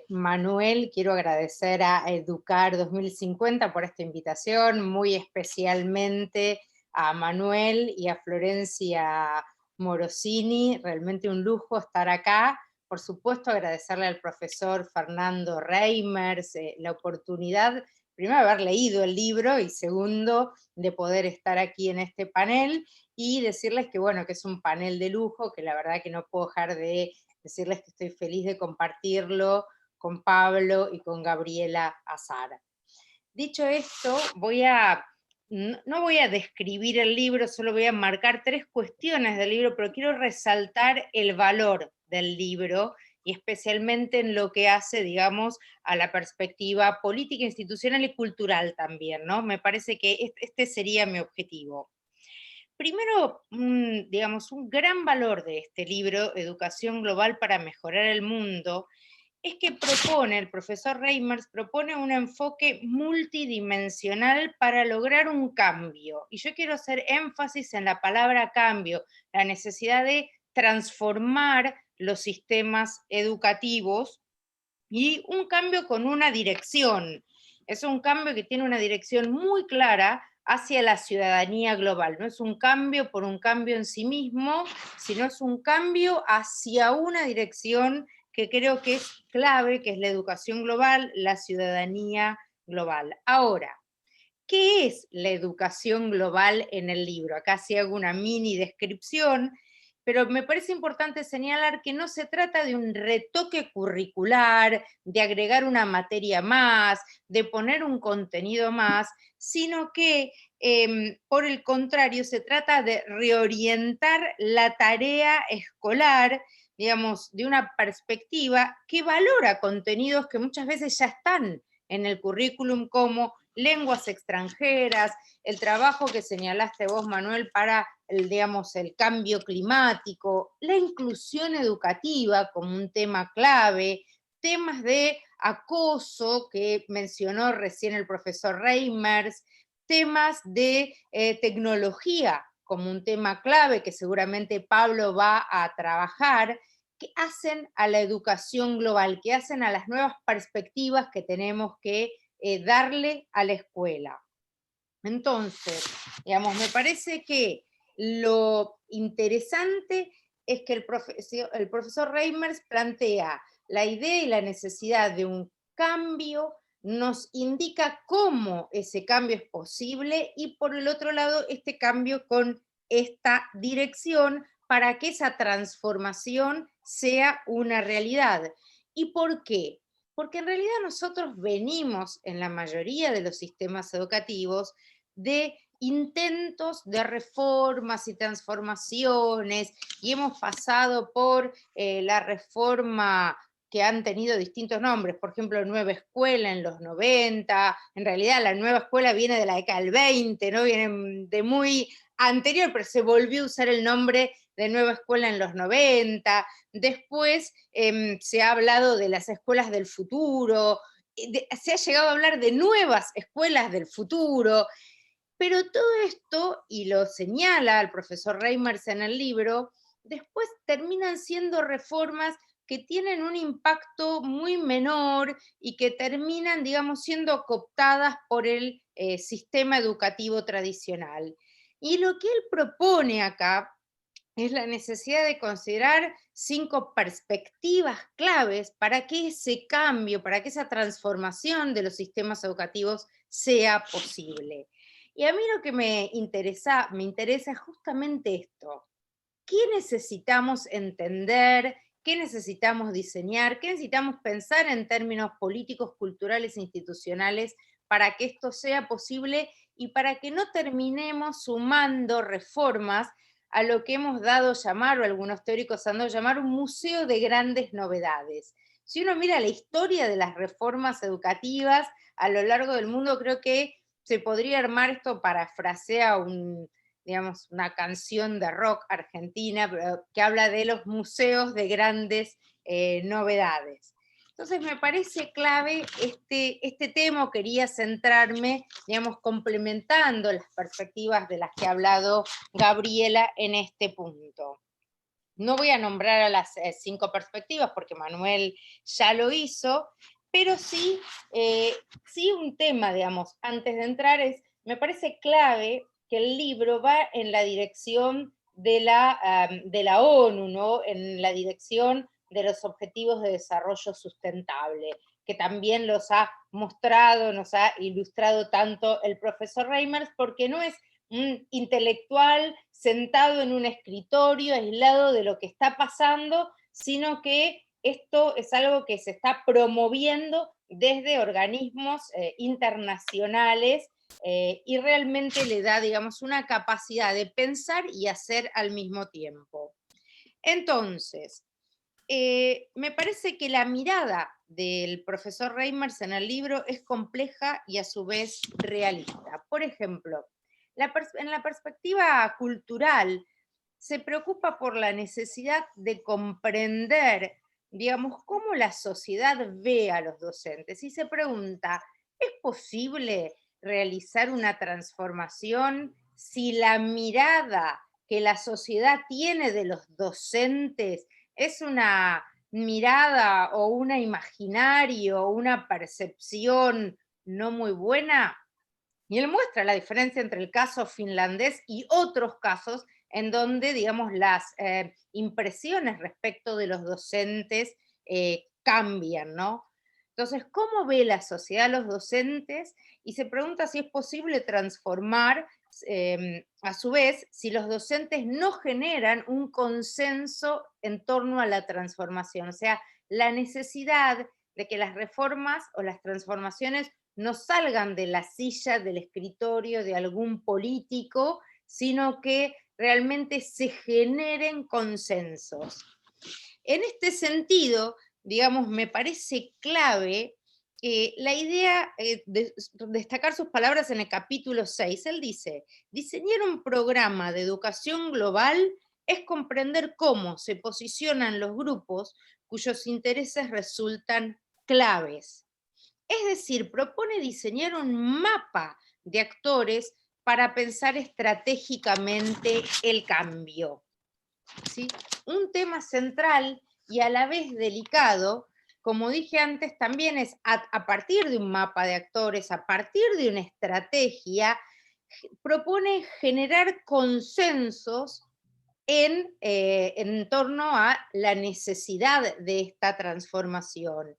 Manuel. Quiero agradecer a Educar 2050 por esta invitación, muy especialmente a Manuel y a Florencia Morosini. Realmente un lujo estar acá. Por supuesto, agradecerle al profesor Fernando Reimers la oportunidad, primero, de haber leído el libro y segundo, de poder estar aquí en este panel y decirles que, bueno, que es un panel de lujo, que la verdad que no puedo dejar de decirles que estoy feliz de compartirlo con Pablo y con Gabriela Azara. Dicho esto, no voy a describir el libro, solo voy a marcar 3 cuestiones del libro, pero quiero resaltar el valor del libro y especialmente en lo que hace, digamos, a la perspectiva política, institucional y cultural también, ¿no? Me parece que este sería mi objetivo. Primero, digamos, un gran valor de este libro, Educación Global para Mejorar el Mundo, es que el profesor Reimers propone un enfoque multidimensional para lograr un cambio. Y yo quiero hacer énfasis en la palabra cambio, la necesidad de transformar los sistemas educativos y un cambio con una dirección. Es un cambio que tiene una dirección muy clara hacia la ciudadanía global. No es un cambio por un cambio en sí mismo, sino es un cambio hacia una dirección que creo que es clave, que es la educación global, la ciudadanía global. Ahora, ¿qué es la educación global en el libro? Acá sí hago una mini descripción, pero me parece importante señalar que no se trata de un retoque curricular, de agregar una materia más, de poner un contenido más, sino que, por el contrario, se trata de reorientar la tarea escolar digamos, de una perspectiva que valora contenidos que muchas veces ya están en el currículum, como lenguas extranjeras, el trabajo que señalaste vos, Manuel, para digamos, el cambio climático, la inclusión educativa como un tema clave, temas de acoso que mencionó recién el profesor Reimers, temas de tecnología como un tema clave que seguramente Pablo va a trabajar, que hacen a la educación global, que hacen a las nuevas perspectivas que tenemos que darle a la escuela. Entonces, digamos, me parece que lo interesante es que el profesor Reimers plantea la idea y la necesidad de un cambio, nos indica cómo ese cambio es posible y por el otro lado este cambio con esta dirección para que esa transformación sea una realidad. ¿Y por qué? Porque en realidad nosotros venimos en la mayoría de los sistemas educativos de intentos de reformas y transformaciones, y hemos pasado por la reforma que han tenido distintos nombres, por ejemplo, Nueva Escuela en los 90, en realidad la Nueva Escuela viene de la década del 20, ¿no? Viene de muy anterior, pero se volvió a usar el nombre de Nueva Escuela en los 90, después se ha hablado de las escuelas del futuro, se ha llegado a hablar de nuevas escuelas del futuro, pero todo esto, y lo señala el profesor Reimers en el libro, después terminan siendo reformas que tienen un impacto muy menor y que terminan, digamos, siendo cooptadas por el sistema educativo tradicional. Y lo que él propone acá es la necesidad de considerar 5 perspectivas claves para que ese cambio, para que esa transformación de los sistemas educativos sea posible. Y a mí lo que me interesa justamente esto. ¿Qué necesitamos entender? ¿Qué necesitamos diseñar? ¿Qué necesitamos pensar en términos políticos, culturales e institucionales para que esto sea posible y para que no terminemos sumando reformas a lo que hemos dado llamar, o algunos teóricos han dado llamar, un museo de grandes novedades? Si uno mira la historia de las reformas educativas a lo largo del mundo, creo que se podría armar, esto parafrasea digamos, una canción de rock argentina, pero que habla de los museos de grandes novedades. Entonces me parece clave este tema, quería centrarme, digamos, complementando las perspectivas de las que ha hablado Gabriela en este punto. No voy a nombrar a las 5 perspectivas porque Manuel ya lo hizo, pero sí un tema, digamos, antes de entrar me parece clave que el libro va en la dirección de la ONU, ¿no? En la dirección de los Objetivos de Desarrollo Sustentable, que también los ha mostrado, nos ha ilustrado tanto el profesor Reimers, porque no es un intelectual sentado en un escritorio aislado de lo que está pasando, sino que esto es algo que se está promoviendo desde organismos internacionales y realmente le da, digamos, una capacidad de pensar y hacer al mismo tiempo. Entonces, me parece que la mirada del profesor Reimers en el libro es compleja y a su vez realista. Por ejemplo, en la perspectiva cultural, se preocupa por la necesidad de comprender, digamos, cómo la sociedad ve a los docentes y se pregunta, ¿es posible realizar una transformación si la mirada que la sociedad tiene de los docentes es una mirada o un imaginario o una percepción no muy buena? Y él muestra la diferencia entre el caso finlandés y otros casos en donde, digamos, las impresiones respecto de los docentes cambian, ¿no? Entonces, ¿cómo ve la sociedad a los docentes? Y se pregunta si es posible transformar, a su vez, si los docentes no generan un consenso en torno a la transformación, o sea, la necesidad de que las reformas o las transformaciones no salgan de la silla, del escritorio de algún político, sino que realmente se generen consensos. En este sentido, digamos, me parece clave la idea de destacar sus palabras en el capítulo 6. Él dice, diseñar un programa de educación global es comprender cómo se posicionan los grupos cuyos intereses resultan claves. Es decir, propone diseñar un mapa de actores para pensar estratégicamente el cambio. ¿Sí? Un tema central y a la vez delicado, como dije antes, también es a partir de un mapa de actores, a partir de una estrategia, propone generar consensos en torno a la necesidad de esta transformación.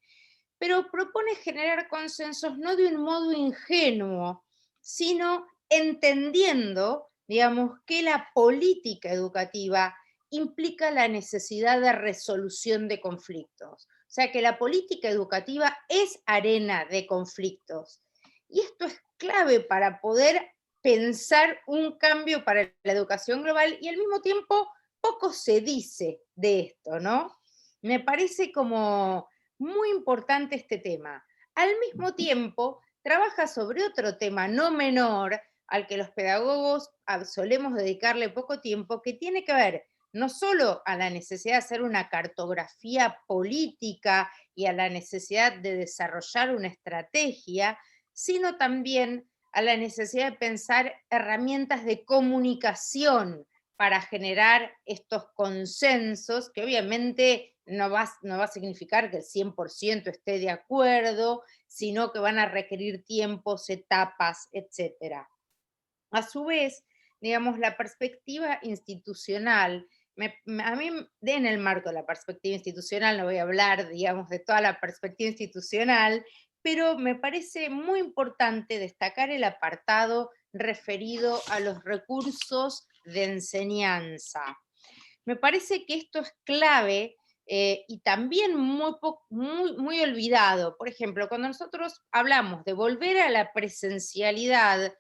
Pero propone generar consensos no de un modo ingenuo, sino entendiendo, digamos, que la política educativa implica la necesidad de resolución de conflictos. O sea, que la política educativa es arena de conflictos. Y esto es clave para poder pensar un cambio para la educación global y al mismo tiempo poco se dice de esto, ¿no? Me parece como muy importante este tema. Al mismo tiempo, trabaja sobre otro tema no menor al que los pedagogos solemos dedicarle poco tiempo, que tiene que ver no solo a la necesidad de hacer una cartografía política y a la necesidad de desarrollar una estrategia, sino también a la necesidad de pensar herramientas de comunicación para generar estos consensos, que obviamente no va a significar que el 100% esté de acuerdo, sino que van a requerir tiempos, etapas, etc. A su vez, digamos, la perspectiva institucional, a mí en el marco de la perspectiva institucional, no voy a hablar, digamos, de toda la perspectiva institucional, pero me parece muy importante destacar el apartado referido a los recursos de enseñanza. Me parece que esto es clave y también muy olvidado. Por ejemplo, cuando nosotros hablamos de volver a la presencialidad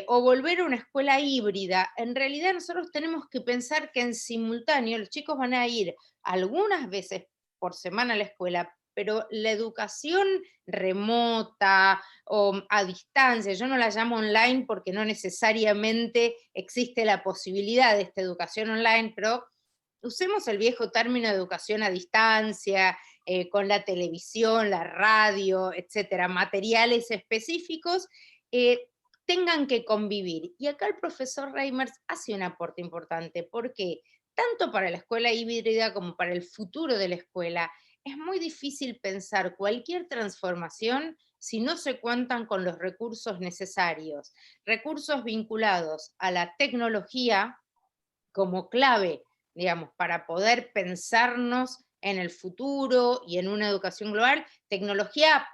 o volver a una escuela híbrida, en realidad nosotros tenemos que pensar que en simultáneo los chicos van a ir algunas veces por semana a la escuela, pero la educación remota o a distancia, yo no la llamo online porque no necesariamente existe la posibilidad de esta educación online, pero usemos el viejo término de educación a distancia, con la televisión, la radio, etcétera, materiales específicos, tengan que convivir. Y acá el profesor Reimers hace un aporte importante, porque tanto para la escuela híbrida como para el futuro de la escuela, es muy difícil pensar cualquier transformación si no se cuentan con los recursos necesarios, recursos vinculados a la tecnología como clave, digamos, para poder pensarnos en el futuro y en una educación global, tecnología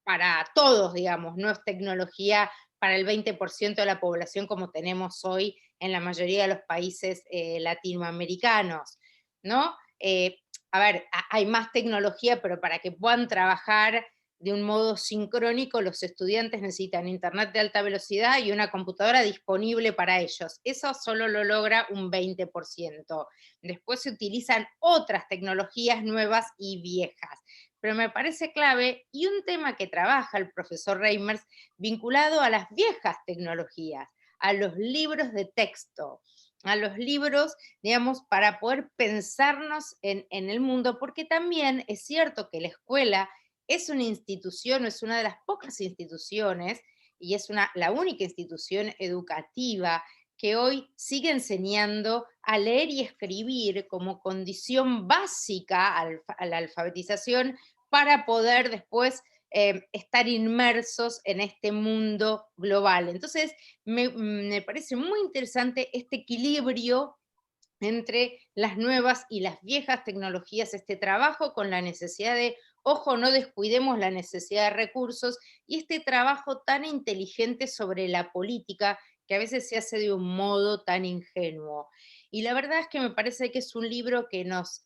para todos, digamos, no es tecnología para el 20% de la población como tenemos hoy en la mayoría de los países latinoamericanos, ¿no? A ver, hay más tecnología, pero para que puedan trabajar de un modo sincrónico, los estudiantes necesitan internet de alta velocidad y una computadora disponible para ellos. Eso solo lo logra un 20%. Después se utilizan otras tecnologías nuevas y viejas. Pero me parece clave, y un tema que trabaja el profesor Reimers, vinculado a las viejas tecnologías, a los libros de texto, a los libros, digamos, para poder pensarnos en el mundo, porque también es cierto que la escuela es una institución, es una de las pocas instituciones, y es la única institución educativa que hoy sigue enseñando a leer y escribir como condición básica a la alfabetización para poder después estar inmersos en este mundo global. Entonces, me parece muy interesante este equilibrio entre las nuevas y las viejas tecnologías, este trabajo con la necesidad de, ojo, no descuidemos la necesidad de recursos, y este trabajo tan inteligente sobre la política que a veces se hace de un modo tan ingenuo. Y la verdad es que me parece que es un libro que nos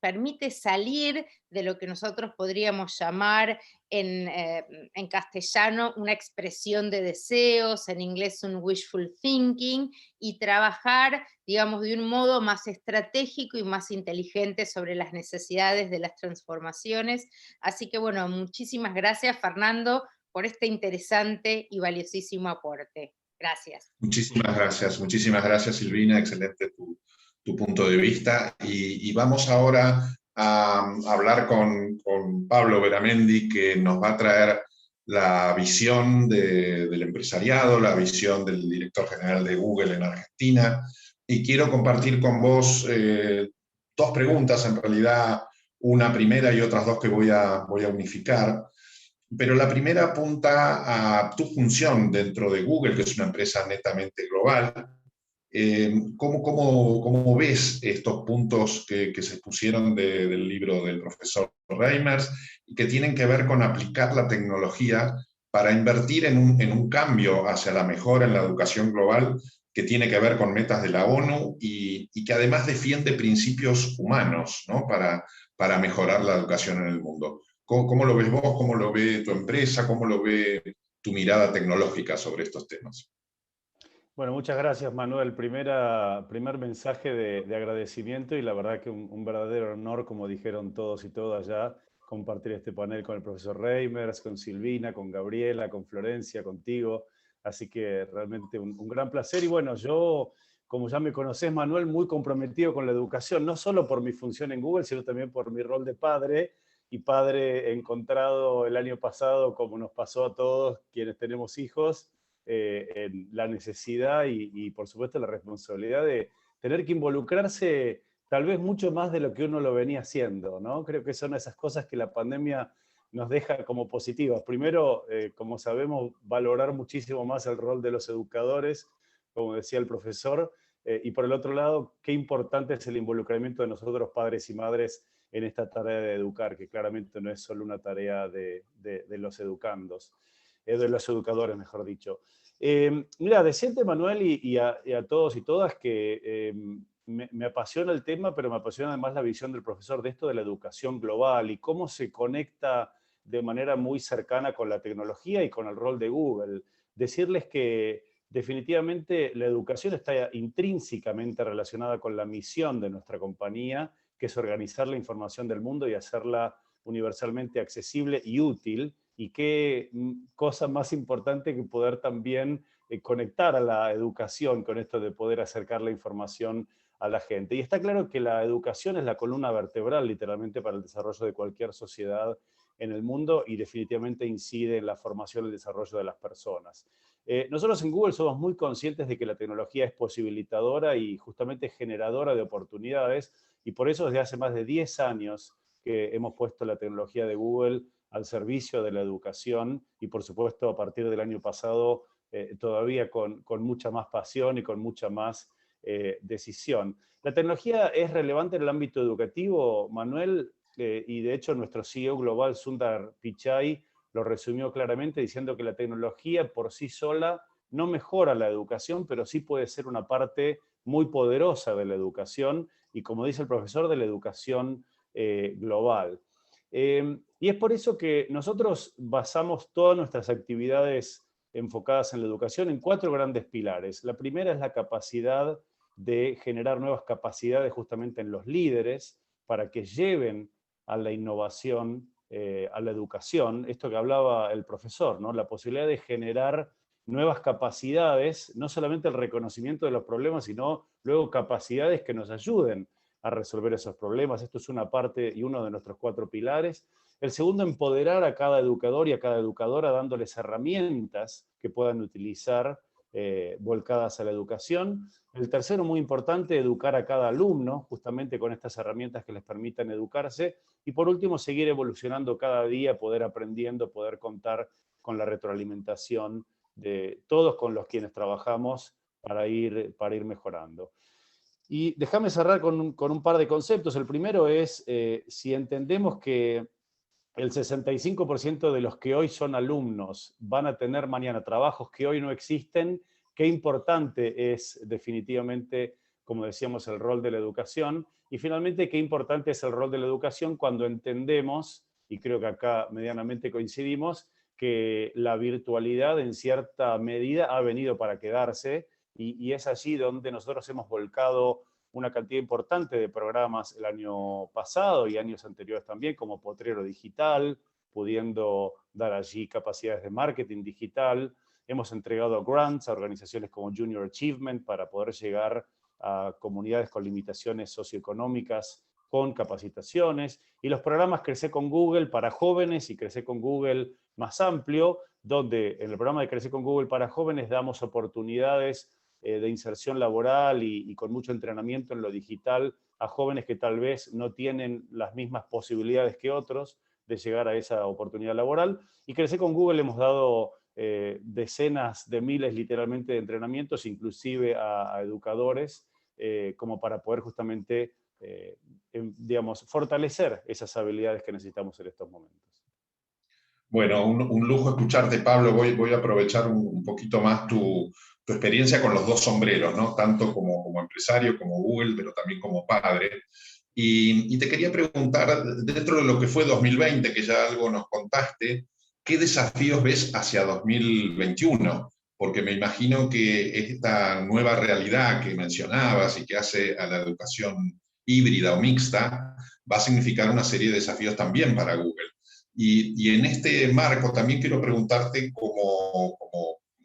permite salir de lo que nosotros podríamos llamar en castellano una expresión de deseos, en inglés un wishful thinking, y trabajar, digamos, de un modo más estratégico y más inteligente sobre las necesidades de las transformaciones. Así que bueno, muchísimas gracias, Fernando, por este interesante y valiosísimo aporte. Gracias. Muchísimas gracias Silvina, excelente tu punto de vista. Y vamos ahora a hablar con Pablo Beramendi, que nos va a traer la visión del empresariado, la visión del director general de Google en Argentina. Y quiero compartir con vos dos preguntas, en realidad una primera y otras dos que voy a unificar. Pero la primera apunta a tu función dentro de Google, que es una empresa netamente global. ¿Cómo ves estos puntos que se pusieron del libro del profesor Reimers y que tienen que ver con aplicar la tecnología para invertir en un cambio hacia la mejora en la educación global, que tiene que ver con metas de la ONU y que además defiende principios humanos, ¿no? para mejorar la educación en el mundo? ¿Cómo lo ves vos? ¿Cómo lo ve tu empresa? ¿Cómo lo ve tu mirada tecnológica sobre estos temas? Bueno, muchas gracias, Manuel. Primer mensaje de agradecimiento, y la verdad que un verdadero honor, como dijeron todos y todas ya, compartir este panel con el profesor Reimers, con Silvina, con Gabriela, con Florencia, contigo. Así que realmente un gran placer. Y bueno, yo, como ya me conocés, Manuel, muy comprometido con la educación, no solo por mi función en Google, sino también por mi rol de padre. Y padre encontrado el año pasado, como nos pasó a todos quienes tenemos hijos, en la necesidad y por supuesto la responsabilidad de tener que involucrarse tal vez mucho más de lo que uno lo venía haciendo, ¿no? Creo que son esas cosas que la pandemia nos deja como positivas. Primero, como sabemos, valorar muchísimo más el rol de los educadores, como decía el profesor, y por el otro lado, qué importante es el involucramiento de nosotros, padres y madres, en esta tarea de educar, que claramente no es solo una tarea de los educandos. De los educadores, mejor dicho. Mira, decirte, Manuel, y a todos y todas que me apasiona el tema, pero me apasiona además la visión del profesor de esto de la educación global y cómo se conecta de manera muy cercana con la tecnología y con el rol de Google. Decirles que definitivamente la educación está intrínsecamente relacionada con la misión de nuestra compañía, que es organizar la información del mundo y hacerla universalmente accesible y útil. Y qué cosa más importante que poder también conectar a la educación con esto de poder acercar la información a la gente. Y está claro que la educación es la columna vertebral, literalmente, para el desarrollo de cualquier sociedad en el mundo y definitivamente incide en la formación y el desarrollo de las personas. Nosotros en Google somos muy conscientes de que la tecnología es posibilitadora y justamente generadora de oportunidades, y por eso desde hace más de 10 años que hemos puesto la tecnología de Google al servicio de la educación y por supuesto a partir del año pasado todavía con mucha más pasión y con mucha más decisión. La tecnología es relevante en el ámbito educativo, Manuel, y de hecho nuestro CEO global, Sundar Pichai, lo resumió claramente diciendo que la tecnología por sí sola no mejora la educación, pero sí puede ser una parte muy poderosa de la educación y, como dice el profesor, de la educación global. Y es por eso que nosotros basamos todas nuestras actividades enfocadas en la educación en 4 grandes pilares. La primera es la capacidad de generar nuevas capacidades justamente en los líderes para que lleven a la innovación, a la educación, esto que hablaba el profesor, ¿no? La posibilidad de generar nuevas capacidades, no solamente el reconocimiento de los problemas, sino luego capacidades que nos ayuden a resolver esos problemas. Esto es una parte y uno de nuestros 4 pilares. El segundo, empoderar a cada educador y a cada educadora dándoles herramientas que puedan utilizar volcadas a la educación. El tercero, muy importante, educar a cada alumno, justamente con estas herramientas que les permitan educarse. Y por último, seguir evolucionando cada día, poder aprendiendo, poder contar con la retroalimentación de todos con los quienes trabajamos para ir mejorando. Y déjame cerrar con un par de conceptos. El primero es, si entendemos que el 65% de los que hoy son alumnos van a tener mañana trabajos que hoy no existen, qué importante es definitivamente como decíamos, el rol de la educación, y finalmente qué importante es el rol de la educación cuando entendemos, y creo que acá medianamente coincidimos, que la virtualidad en cierta medida ha venido para quedarse, y es allí donde nosotros hemos volcado una cantidad importante de programas el año pasado y años anteriores también, como Potrero Digital, pudiendo dar allí capacidades de marketing digital. Hemos entregado grants a organizaciones como Junior Achievement para poder llegar a comunidades con limitaciones socioeconómicas con capacitaciones, y los programas Crecer con Google para jóvenes y Crecer con Google más amplio, donde en el programa de Crecer con Google para jóvenes damos oportunidades de inserción laboral y con mucho entrenamiento en lo digital a jóvenes que tal vez no tienen las mismas posibilidades que otros de llegar a esa oportunidad laboral. Y Crecer con Google hemos dado decenas de miles literalmente de entrenamientos, inclusive a educadores, como para poder justamente, digamos, fortalecer esas habilidades que necesitamos en estos momentos. Bueno, un lujo escucharte, Pablo. Voy a aprovechar un poquito más tu experiencia con los dos sombreros, ¿no? Tanto como empresario, como Google, pero también como padre. Y te quería preguntar, dentro de lo que fue 2020, que ya algo nos contaste, ¿qué desafíos ves hacia 2021? Porque me imagino que esta nueva realidad que mencionabas y que hace a la educación híbrida o mixta va a significar una serie de desafíos también para Google. Y en este marco también quiero preguntarte como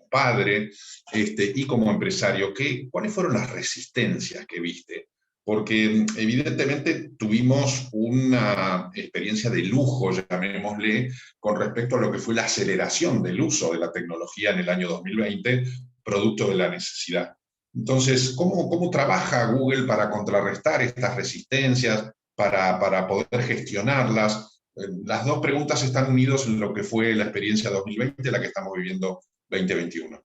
padre y como empresario, ¿cuáles fueron las resistencias que viste? Porque evidentemente tuvimos una experiencia de lujo, llamémosle, con respecto a lo que fue la aceleración del uso de la tecnología en el año 2020, producto de la necesidad. Entonces, ¿cómo trabaja Google para contrarrestar estas resistencias, para poder gestionarlas? Las dos preguntas están unidas en lo que fue la experiencia 2020, la que estamos viviendo 2021.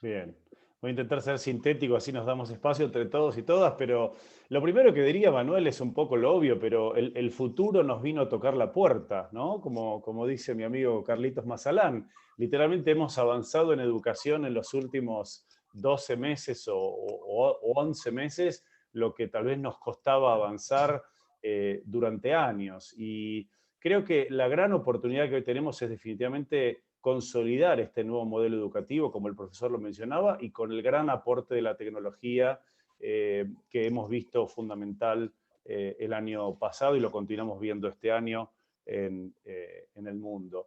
Bien, voy a intentar ser sintético, así nos damos espacio entre todos y todas, pero lo primero que diría, Manuel, es un poco lo obvio, pero el futuro nos vino a tocar la puerta, ¿no? Como dice mi amigo Carlitos Mazalán, literalmente hemos avanzado en educación en los últimos 12 meses o 11 meses, lo que tal vez nos costaba avanzar durante años. Y creo que la gran oportunidad que hoy tenemos es definitivamente consolidar este nuevo modelo educativo, como el profesor lo mencionaba, y con el gran aporte de la tecnología que hemos visto fundamental el año pasado y lo continuamos viendo este año en el mundo.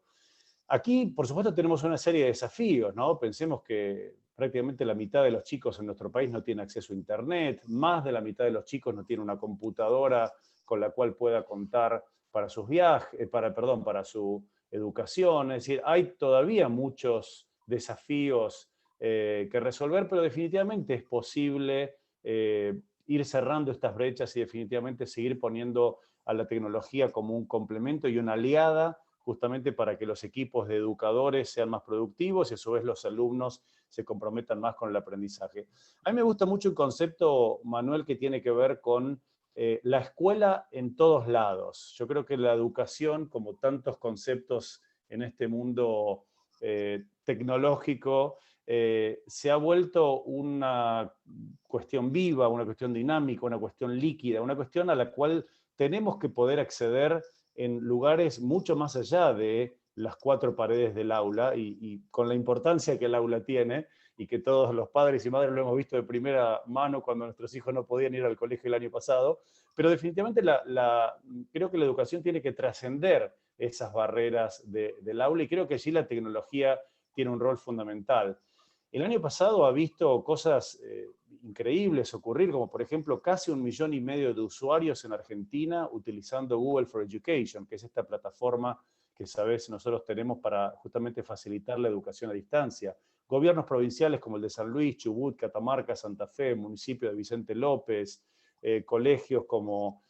Aquí, por supuesto, tenemos una serie de desafíos, ¿no? Pensemos que prácticamente la mitad de los chicos en nuestro país no tiene acceso a Internet, más de la mitad de los chicos no tiene una computadora con la cual pueda contar para sus viajes, para su educación. Es decir, hay todavía muchos desafíos que resolver, pero definitivamente es posible ir cerrando estas brechas y definitivamente seguir poniendo a la tecnología como un complemento y una aliada justamente para que los equipos de educadores sean más productivos y a su vez los alumnos se comprometan más con el aprendizaje. A mí me gusta mucho el concepto, Manuel, que tiene que ver con la escuela en todos lados. Yo creo que la educación, como tantos conceptos en este mundo tecnológico, se ha vuelto una cuestión viva, una cuestión dinámica, una cuestión líquida, una cuestión a la cual tenemos que poder acceder en lugares mucho más allá de las cuatro paredes del aula y con la importancia que el aula tiene y que todos los padres y madres lo hemos visto de primera mano cuando nuestros hijos no podían ir al colegio el año pasado, pero definitivamente creo que la educación tiene que trascender esas barreras del aula y creo que allí la tecnología tiene un rol fundamental. El año pasado ha visto cosas increíbles ocurrir, como por ejemplo casi 1,5 millones de usuarios en Argentina utilizando Google for Education, que es esta plataforma que sabes nosotros tenemos para justamente facilitar la educación a distancia. Gobiernos provinciales como el de San Luis, Chubut, Catamarca, Santa Fe, municipio de Vicente López, colegios como,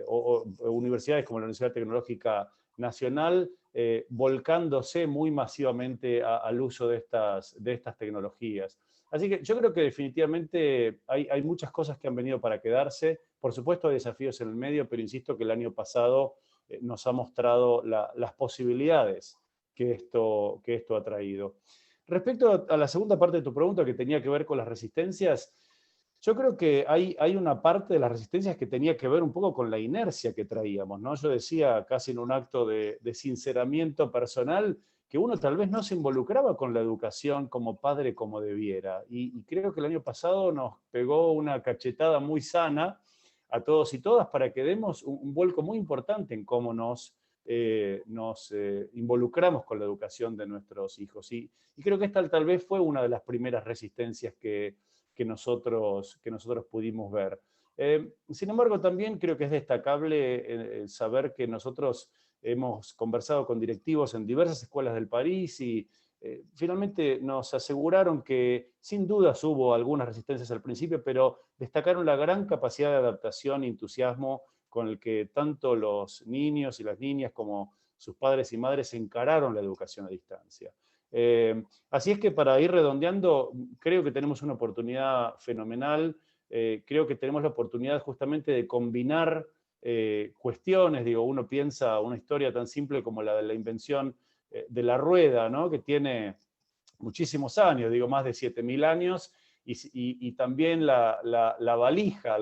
o universidades como la Universidad Tecnológica Nacional, volcándose muy masivamente al uso de estas tecnologías. Así que yo creo que definitivamente hay muchas cosas que han venido para quedarse. Por supuesto hay desafíos en el medio, pero insisto que el año pasado nos ha mostrado las posibilidades que esto ha traído. Respecto a la segunda parte de tu pregunta, que tenía que ver con las resistencias, Yo creo que hay una parte de las resistencias que tenía que ver un poco con la inercia que traíamos, ¿no? Yo decía casi en un acto de sinceramiento personal que uno tal vez no se involucraba con la educación como padre como debiera. Y creo que el año pasado nos pegó una cachetada muy sana a todos y todas para que demos un vuelco muy importante en cómo nos involucramos con la educación de nuestros hijos. Y creo que esta tal vez fue una de las primeras resistencias que nosotros pudimos ver. Sin embargo, también creo que es destacable saber que nosotros hemos conversado con directivos en diversas escuelas del país y finalmente nos aseguraron que sin dudas hubo algunas resistencias al principio, pero destacaron la gran capacidad de adaptación y entusiasmo con el que tanto los niños y las niñas como sus padres y madres encararon la educación a distancia. Así es que para ir redondeando, creo que tenemos una oportunidad fenomenal, creo que tenemos la oportunidad justamente de combinar cuestiones, digo, uno piensa una historia tan simple como la de la invención de la rueda, ¿no? Que tiene muchísimos años, digo, más de 7.000 años, y también la valija,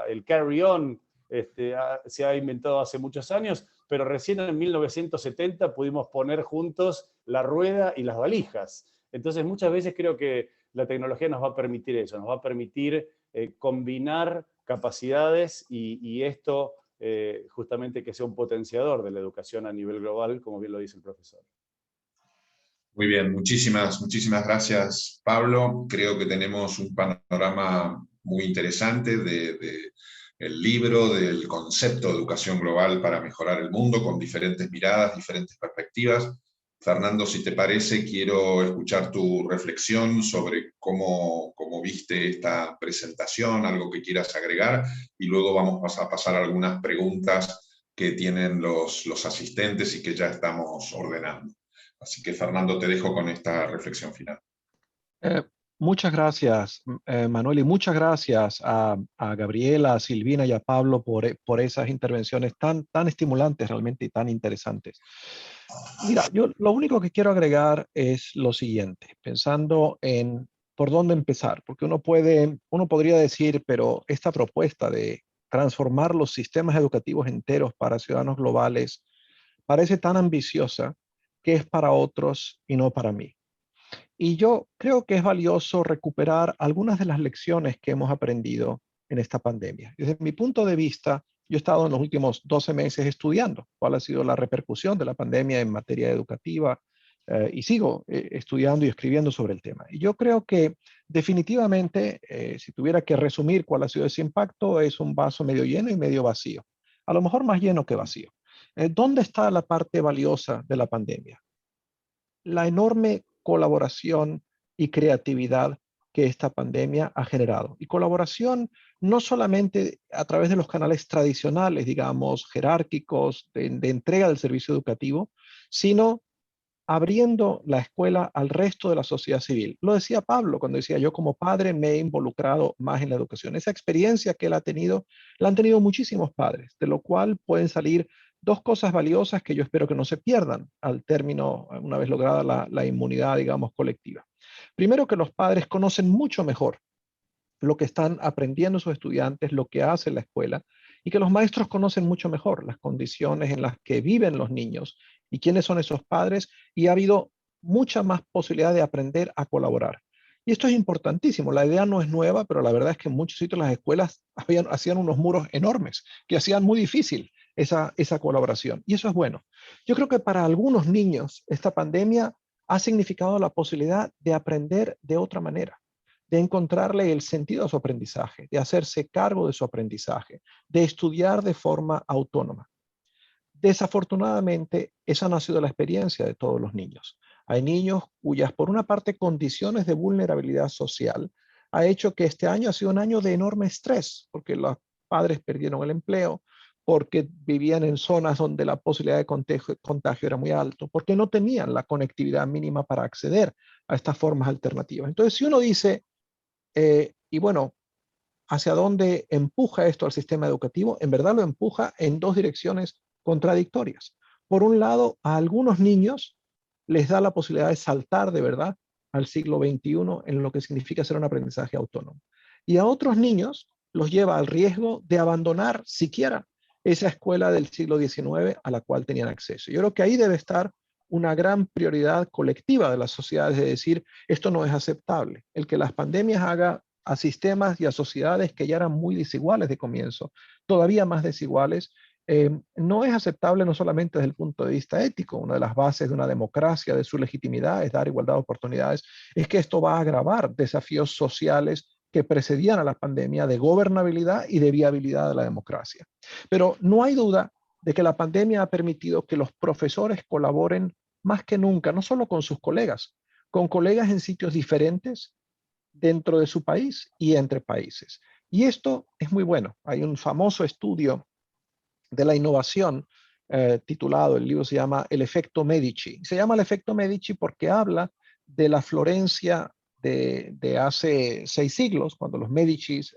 el carry-on, se ha inventado hace muchos años, pero recién en 1970 pudimos poner juntos la rueda y las valijas. Entonces muchas veces creo que la tecnología nos va a permitir eso, nos va a permitir combinar capacidades y esto justamente que sea un potenciador de la educación a nivel global, como bien lo dice el profesor. Muy bien, muchísimas gracias, Pablo. Creo que tenemos un panorama muy interesante del libro, del concepto de educación global para mejorar el mundo, con diferentes miradas, diferentes perspectivas. Fernando, si te parece, quiero escuchar tu reflexión sobre cómo viste esta presentación, algo que quieras agregar, y luego vamos a pasar a algunas preguntas que tienen los asistentes y que ya estamos ordenando. Así que, Fernando, te dejo con esta reflexión final. Muchas gracias, Manuel, y muchas gracias a Gabriela, a Silvina y a Pablo por esas intervenciones tan estimulantes realmente y tan interesantes. Mira, yo lo único que quiero agregar es lo siguiente, pensando en por dónde empezar, porque uno podría decir, pero esta propuesta de transformar los sistemas educativos enteros para ciudadanos globales parece tan ambiciosa que es para otros y no para mí. Y yo creo que es valioso recuperar algunas de las lecciones que hemos aprendido en esta pandemia. Desde mi punto de vista, yo he estado en los últimos 12 meses estudiando cuál ha sido la repercusión de la pandemia en materia educativa y sigo estudiando y escribiendo sobre el tema. Y yo creo que definitivamente, si tuviera que resumir cuál ha sido ese impacto, es un vaso medio lleno y medio vacío. A lo mejor más lleno que vacío. ¿Dónde está la parte valiosa de la pandemia? La enorme colaboración y creatividad que esta pandemia ha generado. Y colaboración no solamente a través de los canales tradicionales, digamos, jerárquicos de entrega del servicio educativo, sino abriendo la escuela al resto de la sociedad civil. Lo decía Pablo cuando decía, yo como padre me he involucrado más en la educación. Esa experiencia que él ha tenido, la han tenido muchísimos padres, de lo cual pueden salir dos cosas valiosas que yo espero que no se pierdan al término, una vez lograda la inmunidad, digamos, colectiva. Primero, que los padres conocen mucho mejor lo que están aprendiendo sus estudiantes, lo que hace la escuela, y que los maestros conocen mucho mejor las condiciones en las que viven los niños y quiénes son esos padres, y ha habido mucha más posibilidad de aprender a colaborar. Y esto es importantísimo. La idea no es nueva, pero la verdad es que en muchos sitios las escuelas hacían unos muros enormes que hacían muy difícil esa colaboración. Y eso es bueno. Yo creo que para algunos niños esta pandemia ha significado la posibilidad de aprender de otra manera, de encontrarle el sentido a su aprendizaje, de hacerse cargo de su aprendizaje, de estudiar de forma autónoma. Desafortunadamente, esa no ha sido la experiencia de todos los niños. Hay niños cuyas, por una parte, condiciones de vulnerabilidad social ha hecho que este año ha sido un año de enorme estrés, porque los padres perdieron el empleo, porque vivían en zonas donde la posibilidad de contagio era muy alto, porque no tenían la conectividad mínima para acceder a estas formas alternativas. Entonces, si uno dice, y bueno, ¿hacia dónde empuja esto al sistema educativo? En verdad lo empuja en dos direcciones contradictorias. Por un lado, a algunos niños les da la posibilidad de saltar de verdad al siglo XXI en lo que significa hacer un aprendizaje autónomo. y a otros niños los lleva al riesgo de abandonar siquiera esa escuela del siglo XIX a la cual tenían acceso. Yo creo que ahí debe estar una gran prioridad colectiva de las sociedades de decir, esto no es aceptable. El que las pandemias haga a sistemas y a sociedades que ya eran muy desiguales de comienzo, todavía más desiguales, no es aceptable no solamente desde el punto de vista ético. Una de las bases de una democracia, de su legitimidad, es dar igualdad de oportunidades. Es que esto va a agravar desafíos sociales que precedían a la pandemia de gobernabilidad y de viabilidad de la democracia. Pero no hay duda de que la pandemia ha permitido que los profesores colaboren más que nunca, no solo con sus colegas, con colegas en sitios diferentes dentro de su país y entre países. Y esto es muy bueno. Hay un famoso estudio de la innovación titulado, el libro se llama El efecto Medici. Se llama el efecto Medici porque habla de la Florencia de hace 6 siglos, cuando los Medicis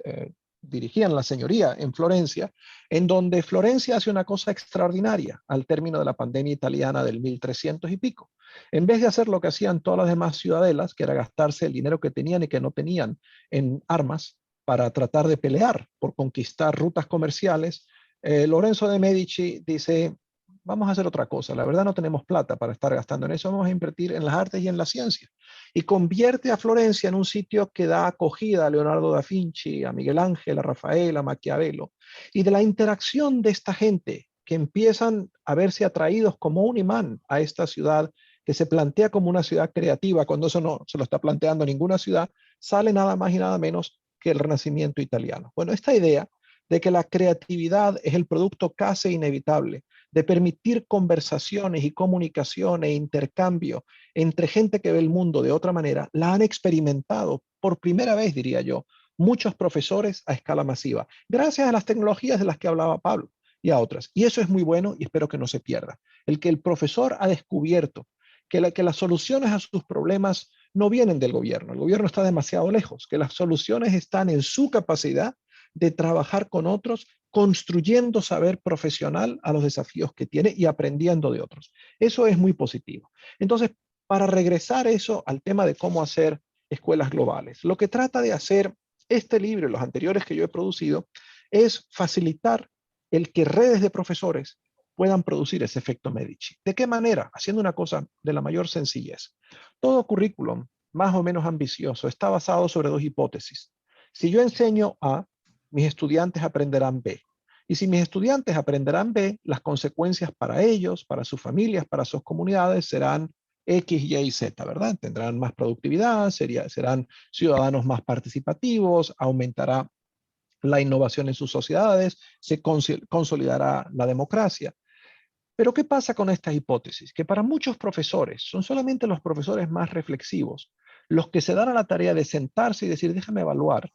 dirigían la señoría en Florencia, en donde Florencia hace una cosa extraordinaria al término de la pandemia italiana del 1300 y pico. En vez de hacer lo que hacían todas las demás ciudadelas, que era gastarse el dinero que tenían y que no tenían en armas para tratar de pelear por conquistar rutas comerciales, Lorenzo de Medici dice, vamos a hacer otra cosa, la verdad no tenemos plata para estar gastando en eso, vamos a invertir en las artes y en la ciencia. Y convierte a Florencia en un sitio que da acogida a Leonardo da Vinci, a Miguel Ángel, a Rafael, a Maquiavelo. Y de la interacción de esta gente que empiezan a verse atraídos como un imán a esta ciudad que se plantea como una ciudad creativa, cuando eso no se lo está planteando ninguna ciudad, sale nada más y nada menos que el Renacimiento italiano. Bueno, esta idea de que la creatividad es el producto casi inevitable, de permitir conversaciones y comunicación e intercambio entre gente que ve el mundo de otra manera, la han experimentado por primera vez, diría yo, muchos profesores a escala masiva, gracias a las tecnologías de las que hablaba Pablo y a otras. Y eso es muy bueno y espero que no se pierda. El que el profesor ha descubierto que las soluciones a sus problemas no vienen del gobierno, el gobierno está demasiado lejos, que las soluciones están en su capacidad de trabajar con otros, construyendo saber profesional a los desafíos que tiene y aprendiendo de otros. Eso es muy positivo. Entonces, para regresar eso al tema de cómo hacer escuelas globales, lo que trata de hacer este libro y los anteriores que yo he producido es facilitar el que redes de profesores puedan producir ese efecto Medici. ¿De qué manera? Haciendo una cosa de la mayor sencillez. Todo currículum más o menos ambicioso está basado sobre 2 hipótesis. Si yo enseño A, mis estudiantes aprenderán B. Y si mis estudiantes aprenderán B, las consecuencias para ellos, para sus familias, para sus comunidades serán X, Y y Z, ¿verdad? Tendrán más productividad, serán ciudadanos más participativos, aumentará la innovación en sus sociedades, se consolidará la democracia. Pero ¿qué pasa con esta hipótesis? Que para muchos profesores, son solamente los profesores más reflexivos, los que se dan a la tarea de sentarse y decir, déjame evaluar.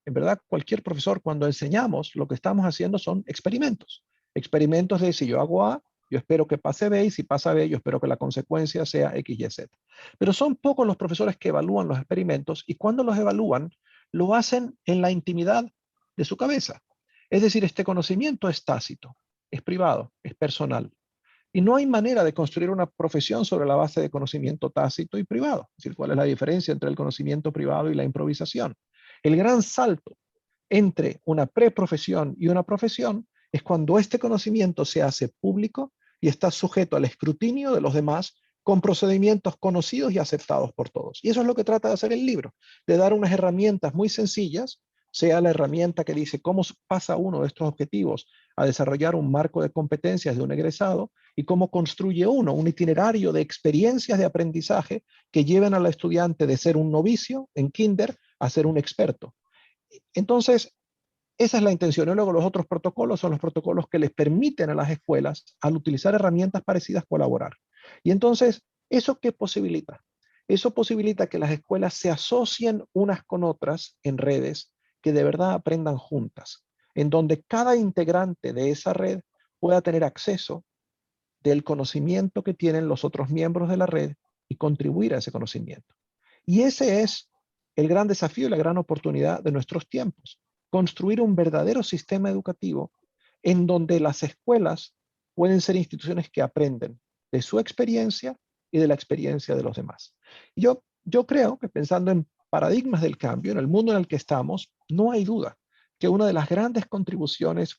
En verdad, cualquier profesor, cuando enseñamos, lo que estamos haciendo son experimentos. Experimentos de si yo hago A, yo espero que pase B, y si pasa B, yo espero que la consecuencia sea X, Y, Z. Pero son pocos los profesores que evalúan los experimentos, y cuando los evalúan, lo hacen en la intimidad de su cabeza. Es decir, este conocimiento es tácito, es privado, es personal. Y no hay manera de construir una profesión sobre la base de conocimiento tácito y privado. Es decir, ¿cuál es la diferencia entre el conocimiento privado y la improvisación? El gran salto entre una preprofesión y una profesión es cuando este conocimiento se hace público y está sujeto al escrutinio de los demás con procedimientos conocidos y aceptados por todos. Y eso es lo que trata de hacer el libro, de dar unas herramientas muy sencillas, sea la herramienta que dice cómo pasa uno de estos objetivos a desarrollar un marco de competencias de un egresado y cómo construye uno un itinerario de experiencias de aprendizaje que lleven al estudiante de ser un novicio en kinder a ser un experto. Entonces, esa es la intención. Y luego los otros protocolos son los protocolos que les permiten a las escuelas, al utilizar herramientas parecidas, colaborar. Y entonces, ¿eso qué posibilita? Eso posibilita que las escuelas se asocien unas con otras en redes que de verdad aprendan juntas, en donde cada integrante de esa red pueda tener acceso del conocimiento que tienen los otros miembros de la red y contribuir a ese conocimiento. Y ese es el gran desafío y la gran oportunidad de nuestros tiempos, construir un verdadero sistema educativo en donde las escuelas pueden ser instituciones que aprenden de su experiencia y de la experiencia de los demás. Yo creo que pensando en paradigmas del cambio, en el mundo en el que estamos, no hay duda que una de las grandes contribuciones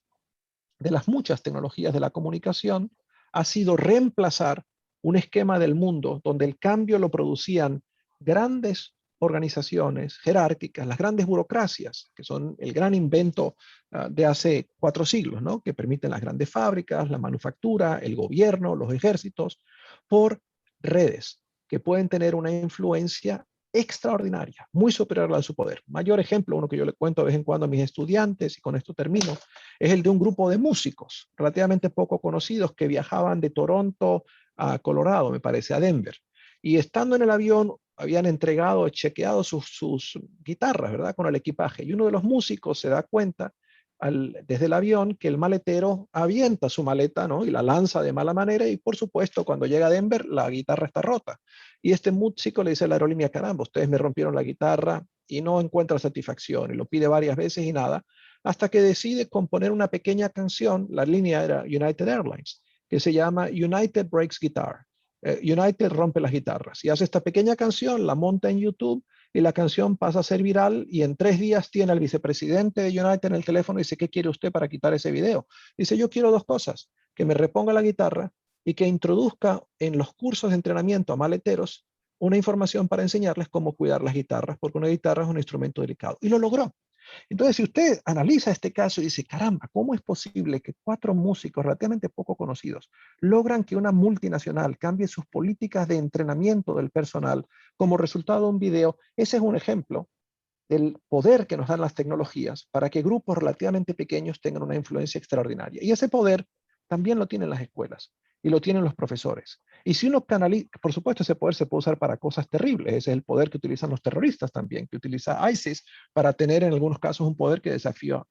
de las muchas tecnologías de la comunicación ha sido reemplazar un esquema del mundo donde el cambio lo producían grandes organizaciones jerárquicas, las grandes burocracias, que son el gran invento de hace 4 siglos, ¿no? Que permiten las grandes fábricas, la manufactura, el gobierno, los ejércitos, por redes que pueden tener una influencia extraordinaria, muy superior a la de su poder. Mayor ejemplo, uno que yo le cuento de vez en cuando a mis estudiantes, y con esto termino, es el de un grupo de músicos relativamente poco conocidos que viajaban de Toronto a Colorado, me parece, a Denver. Y estando en el avión, habían entregado, chequeado sus guitarras, ¿verdad? Con el equipaje. Y uno de los músicos se da cuenta desde el avión que el maletero avienta su maleta, ¿no? Y la lanza de mala manera, y por supuesto cuando llega a Denver la guitarra está rota. Y este músico le dice a la aerolínea: caramba, ustedes me rompieron la guitarra, y no encuentra satisfacción, y lo pide varias veces y nada, hasta que decide componer una pequeña canción. La línea era United Airlines, que se llama United Breaks Guitar. United rompe las guitarras, y hace esta pequeña canción, la monta en YouTube, y la canción pasa a ser viral, y en 3 días tiene al vicepresidente de United en el teléfono y dice: ¿qué quiere usted para quitar ese video? Dice: yo quiero 2 cosas, que me reponga la guitarra y que introduzca en los cursos de entrenamiento a maleteros una información para enseñarles cómo cuidar las guitarras, porque una guitarra es un instrumento delicado. Y lo logró. Entonces, si usted analiza este caso y dice: caramba, ¿cómo es posible que 4 músicos relativamente poco conocidos logran que una multinacional cambie sus políticas de entrenamiento del personal como resultado de un video? Ese es un ejemplo del poder que nos dan las tecnologías para que grupos relativamente pequeños tengan una influencia extraordinaria. Y ese poder también lo tienen las escuelas y lo tienen los profesores. Y si uno canaliza, por supuesto, ese poder se puede usar para cosas terribles. Ese es el poder que utilizan los terroristas también, que utiliza ISIS para tener en algunos casos un poder que desafía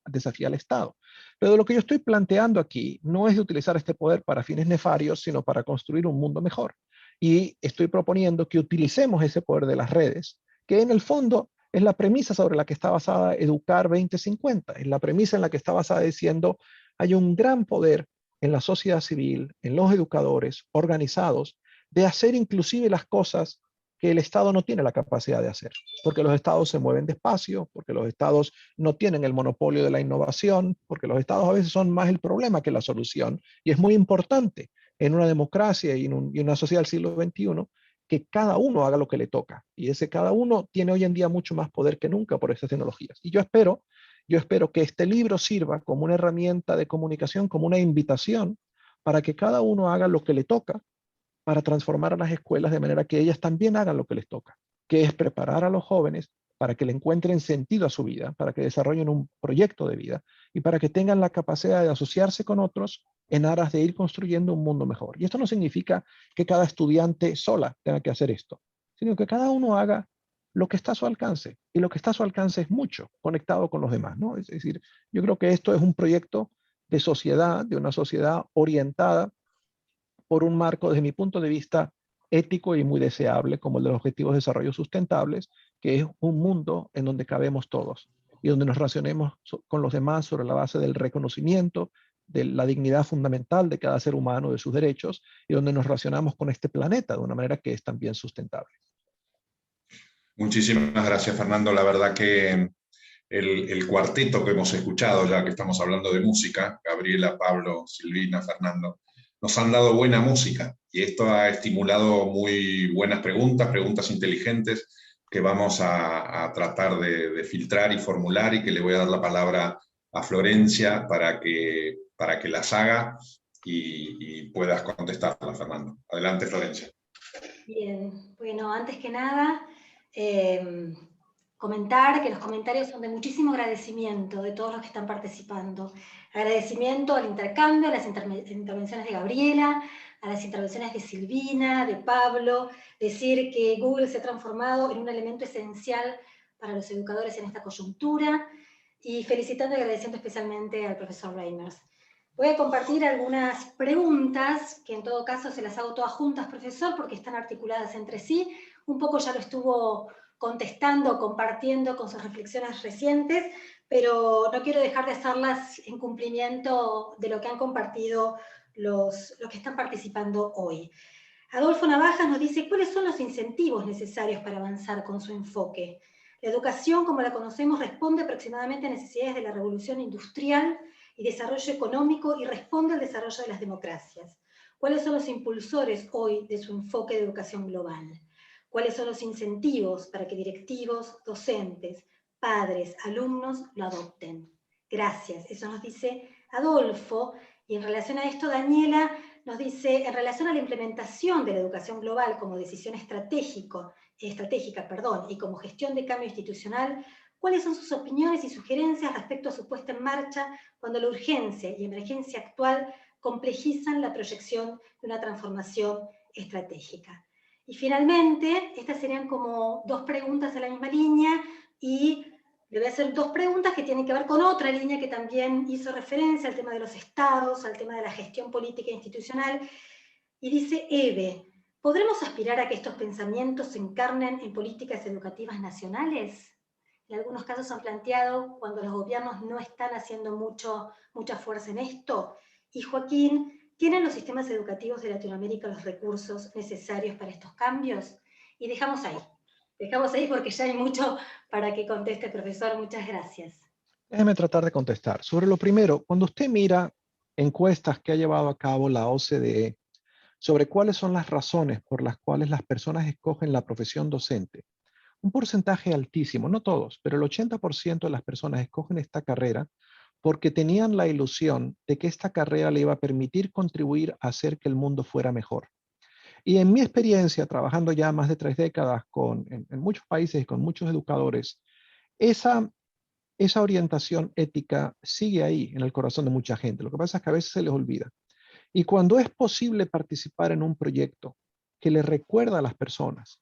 al Estado. Pero lo que yo estoy planteando aquí no es de utilizar este poder para fines nefarios, sino para construir un mundo mejor. Y estoy proponiendo que utilicemos ese poder de las redes, que en el fondo es la premisa sobre la que está basada Educar 2050, es la premisa en la que está basada diciendo: hay un gran poder en la sociedad civil, en los educadores organizados, de hacer inclusive las cosas que el Estado no tiene la capacidad de hacer, porque los estados se mueven despacio, porque los estados no tienen el monopolio de la innovación, porque los estados a veces son más el problema que la solución, y es muy importante en una democracia y en una sociedad del siglo XXI que cada uno haga lo que le toca, y ese cada uno tiene hoy en día mucho más poder que nunca por esas tecnologías. Y yo espero que este libro sirva como una herramienta de comunicación, como una invitación para que cada uno haga lo que le toca para transformar a las escuelas de manera que ellas también hagan lo que les toca, que es preparar a los jóvenes para que le encuentren sentido a su vida, para que desarrollen un proyecto de vida y para que tengan la capacidad de asociarse con otros en aras de ir construyendo un mundo mejor. Y esto no significa que cada estudiante sola tenga que hacer esto, sino que cada uno haga lo que está a su alcance, y lo que está a su alcance es mucho, conectado con los demás, ¿no? Es decir, yo creo que esto es un proyecto de sociedad, de una sociedad orientada por un marco, desde mi punto de vista, ético y muy deseable, como el de los Objetivos de Desarrollo Sustentables, que es un mundo en donde cabemos todos y donde nos relacionemos con los demás sobre la base del reconocimiento de la dignidad fundamental de cada ser humano, de sus derechos, y donde nos relacionamos con este planeta de una manera que es también sustentable. Muchísimas gracias, Fernando. La verdad que el cuarteto que hemos escuchado, ya que estamos hablando de música, Gabriela, Pablo, Silvina, Fernando, nos han dado buena música, y esto ha estimulado muy buenas preguntas inteligentes que vamos a tratar de filtrar y formular, y que le voy a dar la palabra a Florencia para que las haga y puedas contestarla, Fernando. Adelante, Florencia. Bien, bueno, antes que nada, comentar que los comentarios son de muchísimo agradecimiento de todos los que están participando. Agradecimiento al intercambio, a las intervenciones de Gabriela, a las intervenciones de Silvina, de Pablo, decir que Google se ha transformado en un elemento esencial para los educadores en esta coyuntura, y felicitando y agradeciendo especialmente al profesor Reimers. Voy a compartir algunas preguntas, que en todo caso se las hago todas juntas, profesor, porque están articuladas entre sí. Un poco ya lo estuvo contestando, compartiendo con sus reflexiones recientes, pero no quiero dejar de hacerlas en cumplimiento de lo que han compartido los que están participando hoy. Adolfo Navajas nos dice: ¿cuáles son los incentivos necesarios para avanzar con su enfoque? La educación, como la conocemos, responde aproximadamente a necesidades de la revolución industrial y desarrollo económico y responde al desarrollo de las democracias. ¿Cuáles son los impulsores hoy de su enfoque de educación global? ¿Cuáles son los incentivos para que directivos, docentes, padres, alumnos lo adopten? Gracias. Eso nos dice Adolfo. Y en relación a esto, Daniela nos dice, en relación a la implementación de la educación global como decisión estratégica, y como gestión de cambio institucional, ¿cuáles son sus opiniones y sugerencias respecto a su puesta en marcha cuando la urgencia y emergencia actual complejizan la proyección de una transformación estratégica? Y finalmente, estas serían como dos preguntas en la misma línea, y le voy a hacer dos preguntas que tienen que ver con otra línea que también hizo referencia al tema de los estados, al tema de la gestión política e institucional, y dice Eve, ¿podremos aspirar a que estos pensamientos se encarnen en políticas educativas nacionales? En algunos casos han planteado cuando los gobiernos no están haciendo mucha fuerza en esto. Y Joaquín, ¿tienen los sistemas educativos de Latinoamérica los recursos necesarios para estos cambios? Y dejamos ahí porque ya hay mucho para que conteste, profesor. Muchas gracias. Déjeme tratar de contestar. Sobre lo primero, cuando usted mira encuestas que ha llevado a cabo la OCDE sobre cuáles son las razones por las cuales las personas escogen la profesión docente, un porcentaje altísimo, no todos, pero el 80% de las personas escogen esta carrera porque tenían la ilusión de que esta carrera le iba a permitir contribuir a hacer que el mundo fuera mejor. Y en mi experiencia, trabajando ya más de 3 décadas en muchos países y con muchos educadores, esa orientación ética sigue ahí en el corazón de mucha gente. Lo que pasa es que a veces se les olvida. Y cuando es posible participar en un proyecto que le recuerda a las personas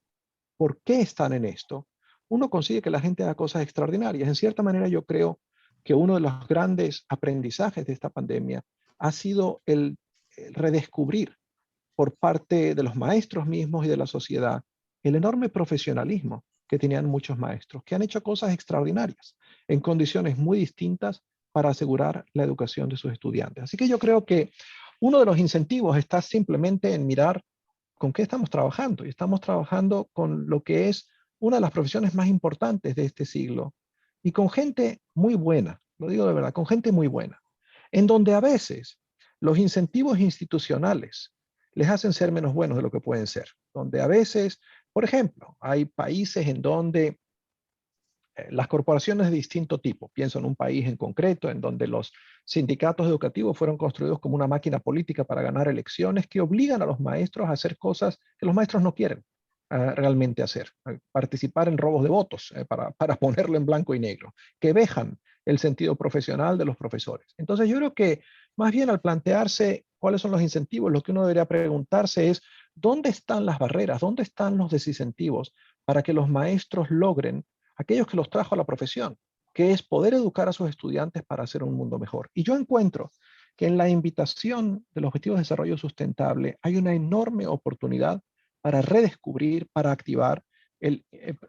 por qué están en esto, uno consigue que la gente haga cosas extraordinarias. En cierta manera, yo creo que uno de los grandes aprendizajes de esta pandemia ha sido el redescubrir por parte de los maestros mismos y de la sociedad el enorme profesionalismo que tenían muchos maestros, que han hecho cosas extraordinarias en condiciones muy distintas para asegurar la educación de sus estudiantes. Así que yo creo que uno de los incentivos está simplemente en mirar con qué estamos trabajando. Y estamos trabajando con lo que es una de las profesiones más importantes de este siglo y con gente muy buena, lo digo de verdad, con gente muy buena, en donde a veces los incentivos institucionales les hacen ser menos buenos de lo que pueden ser, donde a veces, por ejemplo, hay países en donde las corporaciones de distinto tipo, pienso en un país en concreto, en donde los sindicatos educativos fueron construidos como una máquina política para ganar elecciones que obligan a los maestros a hacer cosas que los maestros no quieren realmente hacer, participar en robos de votos, para ponerlo en blanco y negro, que vejan el sentido profesional de los profesores. Entonces yo creo que más bien al plantearse cuáles son los incentivos, lo que uno debería preguntarse es ¿dónde están las barreras? ¿Dónde están los desincentivos para que los maestros logren aquellos que los trajo a la profesión, que es poder educar a sus estudiantes para hacer un mundo mejor? Y yo encuentro que en la invitación de los Objetivos de Desarrollo Sustentable hay una enorme oportunidad para redescubrir, para activar el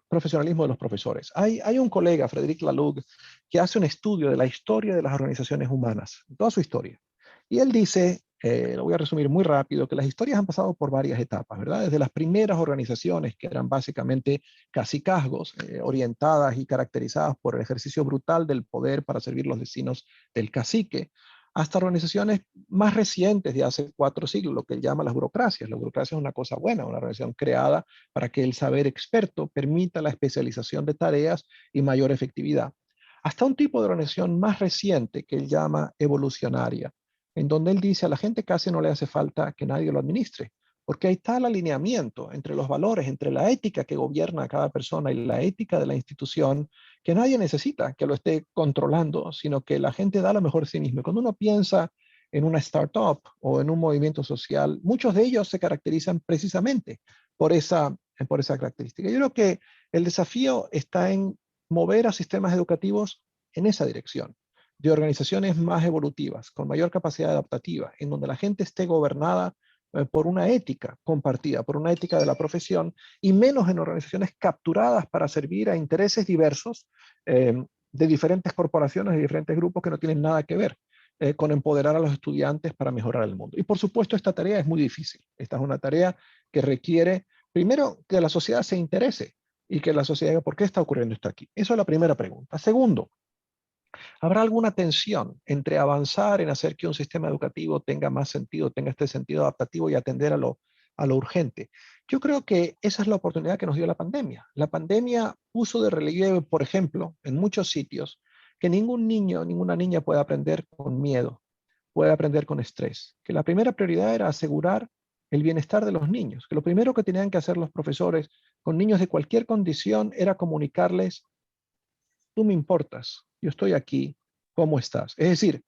profesionalismo de los profesores. Hay un colega, Frédéric Laloux, que hace un estudio de la historia de las organizaciones humanas, toda su historia. Y él dice, lo voy a resumir muy rápido, que las historias han pasado por varias etapas, ¿verdad? Desde las primeras organizaciones, que eran básicamente cacicazgos, orientadas y caracterizadas por el ejercicio brutal del poder para servir los destinos del cacique, hasta organizaciones más recientes de hace 4 siglos, lo que él llama las burocracias. La burocracia es una cosa buena, una organización creada para que el saber experto permita la especialización de tareas y mayor efectividad. Hasta un tipo de organización más reciente que él llama evolucionaria, en donde él dice a la gente casi no le hace falta que nadie lo administre, porque ahí está el alineamiento entre los valores, entre la ética que gobierna a cada persona y la ética de la institución, que nadie necesita que lo esté controlando, sino que la gente da lo mejor de sí mismo. Cuando uno piensa en una startup o en un movimiento social, muchos de ellos se caracterizan precisamente por esa característica. Yo creo que el desafío está en mover a sistemas educativos en esa dirección, de organizaciones más evolutivas, con mayor capacidad adaptativa, en donde la gente esté gobernada por una ética compartida, por una ética de la profesión, y menos en organizaciones capturadas para servir a intereses diversos de diferentes corporaciones, de diferentes grupos que no tienen nada que ver con empoderar a los estudiantes para mejorar el mundo. Y por supuesto esta tarea es muy difícil. Esta es una tarea que requiere, primero, que la sociedad se interese y que la sociedad diga, ¿por qué está ocurriendo esto aquí? Eso es la primera pregunta. Segundo, ¿habrá alguna tensión entre avanzar en hacer que un sistema educativo tenga más sentido, tenga este sentido adaptativo y atender a lo urgente? Yo creo que esa es la oportunidad que nos dio la pandemia. La pandemia puso de relieve, por ejemplo, en muchos sitios, que ningún niño, ninguna niña puede aprender con miedo, puede aprender con estrés. Que la primera prioridad era asegurar el bienestar de los niños, que lo primero que tenían que hacer los profesores con niños de cualquier condición era comunicarles: tú me importas, yo estoy aquí, ¿cómo estás? Es decir,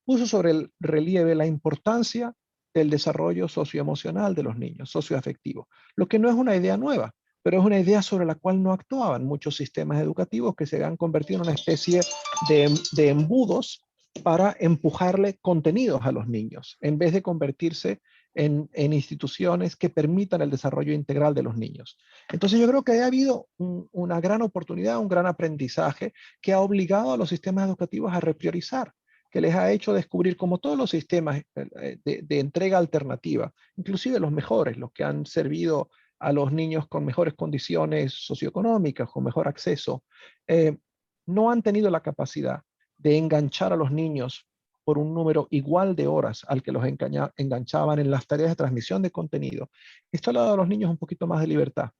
puso sobre el relieve la importancia del desarrollo socioemocional de los niños, socioafectivo, lo que no es una idea nueva, pero es una idea sobre la cual no actuaban muchos sistemas educativos que se han convertido en una especie de embudos para empujarle contenidos a los niños, en vez de convertirse en instituciones que permitan el desarrollo integral de los niños. Entonces yo creo que ha habido una gran oportunidad, un gran aprendizaje que ha obligado a los sistemas educativos a repriorizar, que les ha hecho descubrir, como todos los sistemas de entrega alternativa, inclusive los mejores, los que han servido a los niños con mejores condiciones socioeconómicas, con mejor acceso, no han tenido la capacidad de enganchar a los niños por un número igual de horas al que los enganchaban en las tareas de transmisión de contenido. Esto le ha dado a los niños un poquito más de libertad,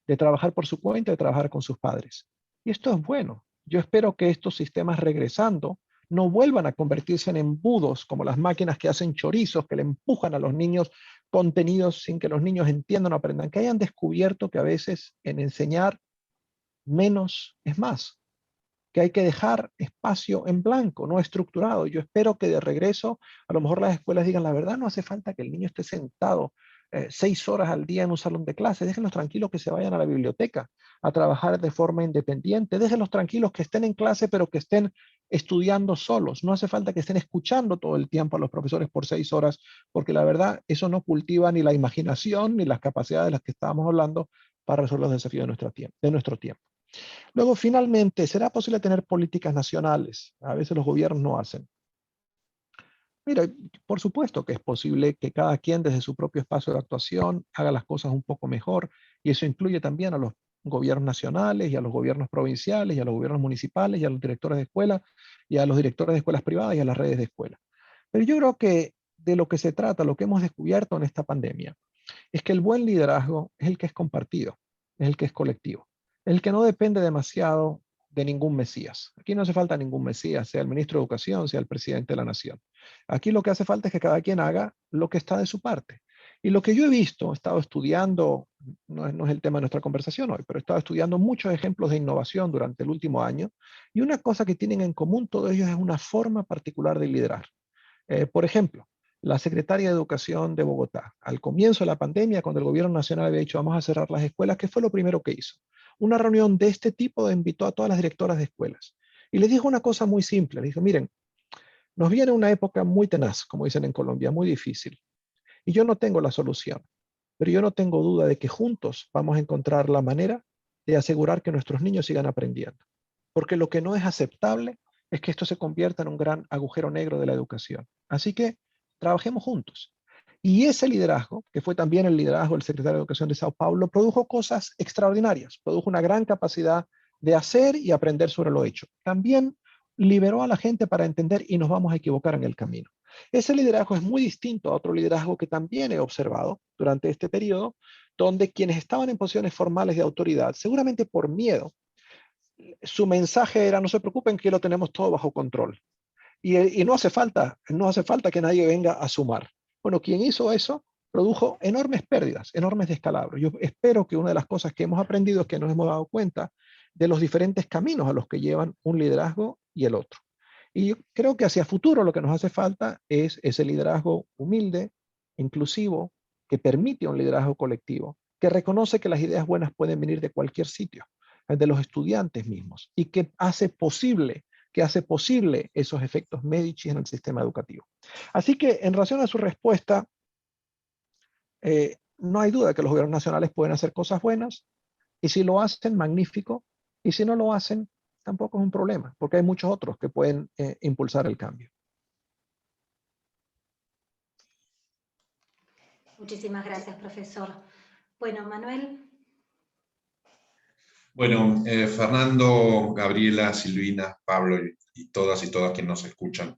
de trabajar por su cuenta, de trabajar con sus padres. Y esto es bueno. Yo espero que estos sistemas, regresando, no vuelvan a convertirse en embudos como las máquinas que hacen chorizos, que le empujan a los niños contenidos sin que los niños entiendan o aprendan, que hayan descubierto que a veces en enseñar menos es más, que hay que dejar espacio en blanco, no estructurado. Yo espero que de regreso, a lo mejor las escuelas digan la verdad, no hace falta que el niño esté sentado 6 horas al día en un salón de clase, déjenlos tranquilos que se vayan a la biblioteca a trabajar de forma independiente, déjenlos tranquilos que estén en clase, pero que estén estudiando solos. No hace falta que estén escuchando todo el tiempo a los profesores por 6 horas, porque la verdad eso no cultiva ni la imaginación ni las capacidades de las que estábamos hablando para resolver los desafíos de nuestro tiempo. Luego, finalmente, ¿será posible tener políticas nacionales? A veces los gobiernos no hacen. Mira, por supuesto que es posible que cada quien desde su propio espacio de actuación haga las cosas un poco mejor, y eso incluye también a los gobiernos nacionales y a los gobiernos provinciales y a los gobiernos municipales y a los directores de escuela y a los directores de escuelas privadas y a las redes de escuela. Pero yo creo que de lo que se trata, lo que hemos descubierto en esta pandemia, es que el buen liderazgo es el que es compartido, es el que es colectivo, el que no depende demasiado de ningún mesías. Aquí no hace falta ningún mesías, sea el ministro de Educación, sea el presidente de la nación. Aquí lo que hace falta es que cada quien haga lo que está de su parte. Y lo que yo he visto, he estado estudiando, no es el tema de nuestra conversación hoy, pero he estado estudiando muchos ejemplos de innovación durante el último año, y una cosa que tienen en común todos ellos es una forma particular de liderar. Por ejemplo, la secretaria de Educación de Bogotá, al comienzo de la pandemia, cuando el gobierno nacional había dicho vamos a cerrar las escuelas, ¿qué fue lo primero que hizo? Una reunión de este tipo donde invitó a todas las directoras de escuelas. Y les dijo una cosa muy simple, les dijo, miren, nos viene una época muy tenaz, como dicen en Colombia, muy difícil. Y yo no tengo la solución, pero yo no tengo duda de que juntos vamos a encontrar la manera de asegurar que nuestros niños sigan aprendiendo. Porque lo que no es aceptable es que esto se convierta en un gran agujero negro de la educación. Así que trabajemos juntos. Y ese liderazgo, que fue también el liderazgo del secretario de Educación de Sao Paulo, produjo cosas extraordinarias, produjo una gran capacidad de hacer y aprender sobre lo hecho. También liberó a la gente para entender y nos vamos a equivocar en el camino. Ese liderazgo es muy distinto a otro liderazgo que también he observado durante este periodo, donde quienes estaban en posiciones formales de autoridad, seguramente por miedo, su mensaje era no se preocupen que lo tenemos todo bajo control. Y no hace falta que nadie venga a sumar. Bueno, quien hizo eso produjo enormes pérdidas, enormes descalabros. Yo espero que una de las cosas que hemos aprendido es que nos hemos dado cuenta de los diferentes caminos a los que llevan un liderazgo y el otro. Y yo creo que hacia futuro lo que nos hace falta es ese liderazgo humilde, inclusivo, que permite un liderazgo colectivo, que reconoce que las ideas buenas pueden venir de cualquier sitio, de los estudiantes mismos, y que hace posible esos efectos Medici en el sistema educativo. Así que en relación a su respuesta, no hay duda que los gobiernos nacionales pueden hacer cosas buenas, y si lo hacen, magnífico, y si no lo hacen, tampoco es un problema, porque hay muchos otros que pueden impulsar el cambio. Muchísimas gracias, profesor. Bueno, Manuel. Bueno, Fernando, Gabriela, Silvina, Pablo y todas quienes nos escuchan.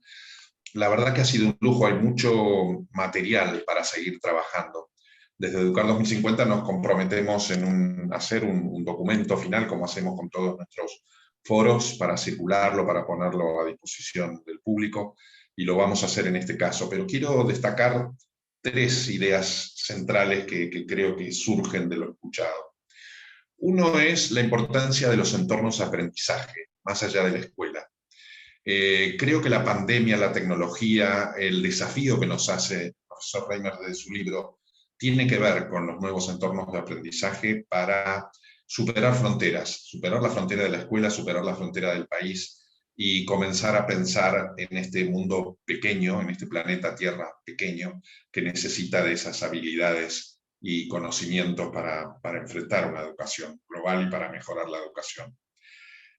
La verdad que ha sido un lujo, hay mucho material para seguir trabajando. Desde Educar 2050 nos comprometemos en hacer un documento final, como hacemos con todos nuestros foros, para circularlo, para ponerlo a disposición del público, y lo vamos a hacer en este caso. Pero quiero destacar 3 ideas centrales que creo que surgen de lo escuchado. Uno es la importancia de los entornos de aprendizaje, más allá de la escuela. Creo que la pandemia, la tecnología, el desafío que nos hace el profesor Reimers de su libro, tiene que ver con los nuevos entornos de aprendizaje para superar fronteras, superar la frontera de la escuela, superar la frontera del país y comenzar a pensar en este mundo pequeño, en este planeta Tierra pequeño, que necesita de esas habilidades y conocimientos para enfrentar una educación global y para mejorar la educación.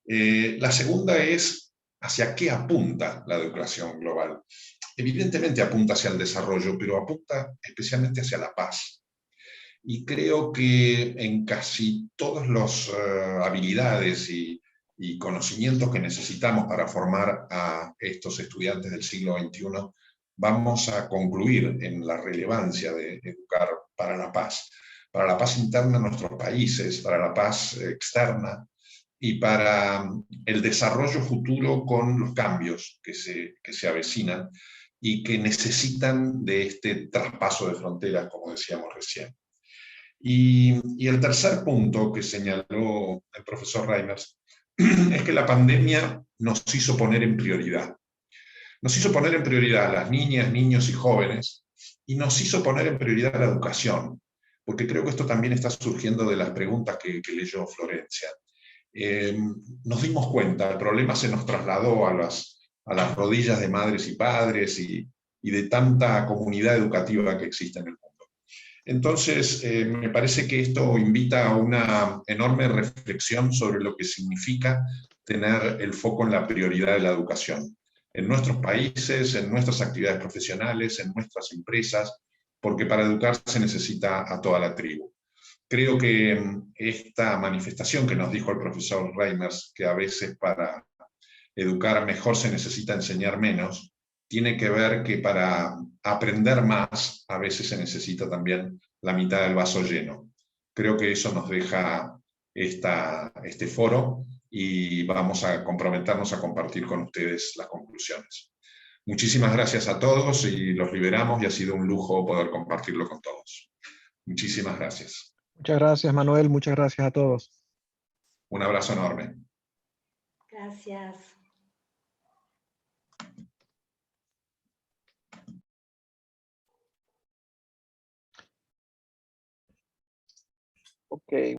La segunda es hacia qué apunta la educación global. Evidentemente apunta hacia el desarrollo, pero apunta especialmente hacia la paz. Y creo que en casi todas las habilidades y conocimientos que necesitamos para formar a estos estudiantes del siglo XXI, vamos a concluir en la relevancia de educar para la paz interna en nuestros países, para la paz externa, y para el desarrollo futuro con los cambios que se avecinan y que necesitan de este traspaso de fronteras, como decíamos recién. Y el tercer punto que señaló el profesor Reimers es que la pandemia nos hizo poner en prioridad. Nos hizo poner en prioridad a las niñas, niños y jóvenes, y nos hizo poner en prioridad la educación, porque creo que esto también está surgiendo de las preguntas que leyó Florencia. Nos dimos cuenta, el problema se nos trasladó a las rodillas de madres y padres y de tanta comunidad educativa que existe en el mundo. Entonces, me parece que esto invita a una enorme reflexión sobre lo que significa tener el foco en la prioridad de la educación, en nuestros países, en nuestras actividades profesionales, en nuestras empresas, porque para educar se necesita a toda la tribu. Creo que esta manifestación que nos dijo el profesor Reimers, que a veces para educar mejor se necesita enseñar menos, tiene que ver que para aprender más a veces se necesita también la mitad del vaso lleno. Creo que eso nos deja este foro y vamos a comprometernos a compartir con ustedes las conclusiones. Muchísimas gracias a todos y los liberamos, y ha sido un lujo poder compartirlo con todos. Muchísimas gracias. Muchas gracias, Manuel. Muchas gracias a todos. Un abrazo enorme. Gracias. Ok.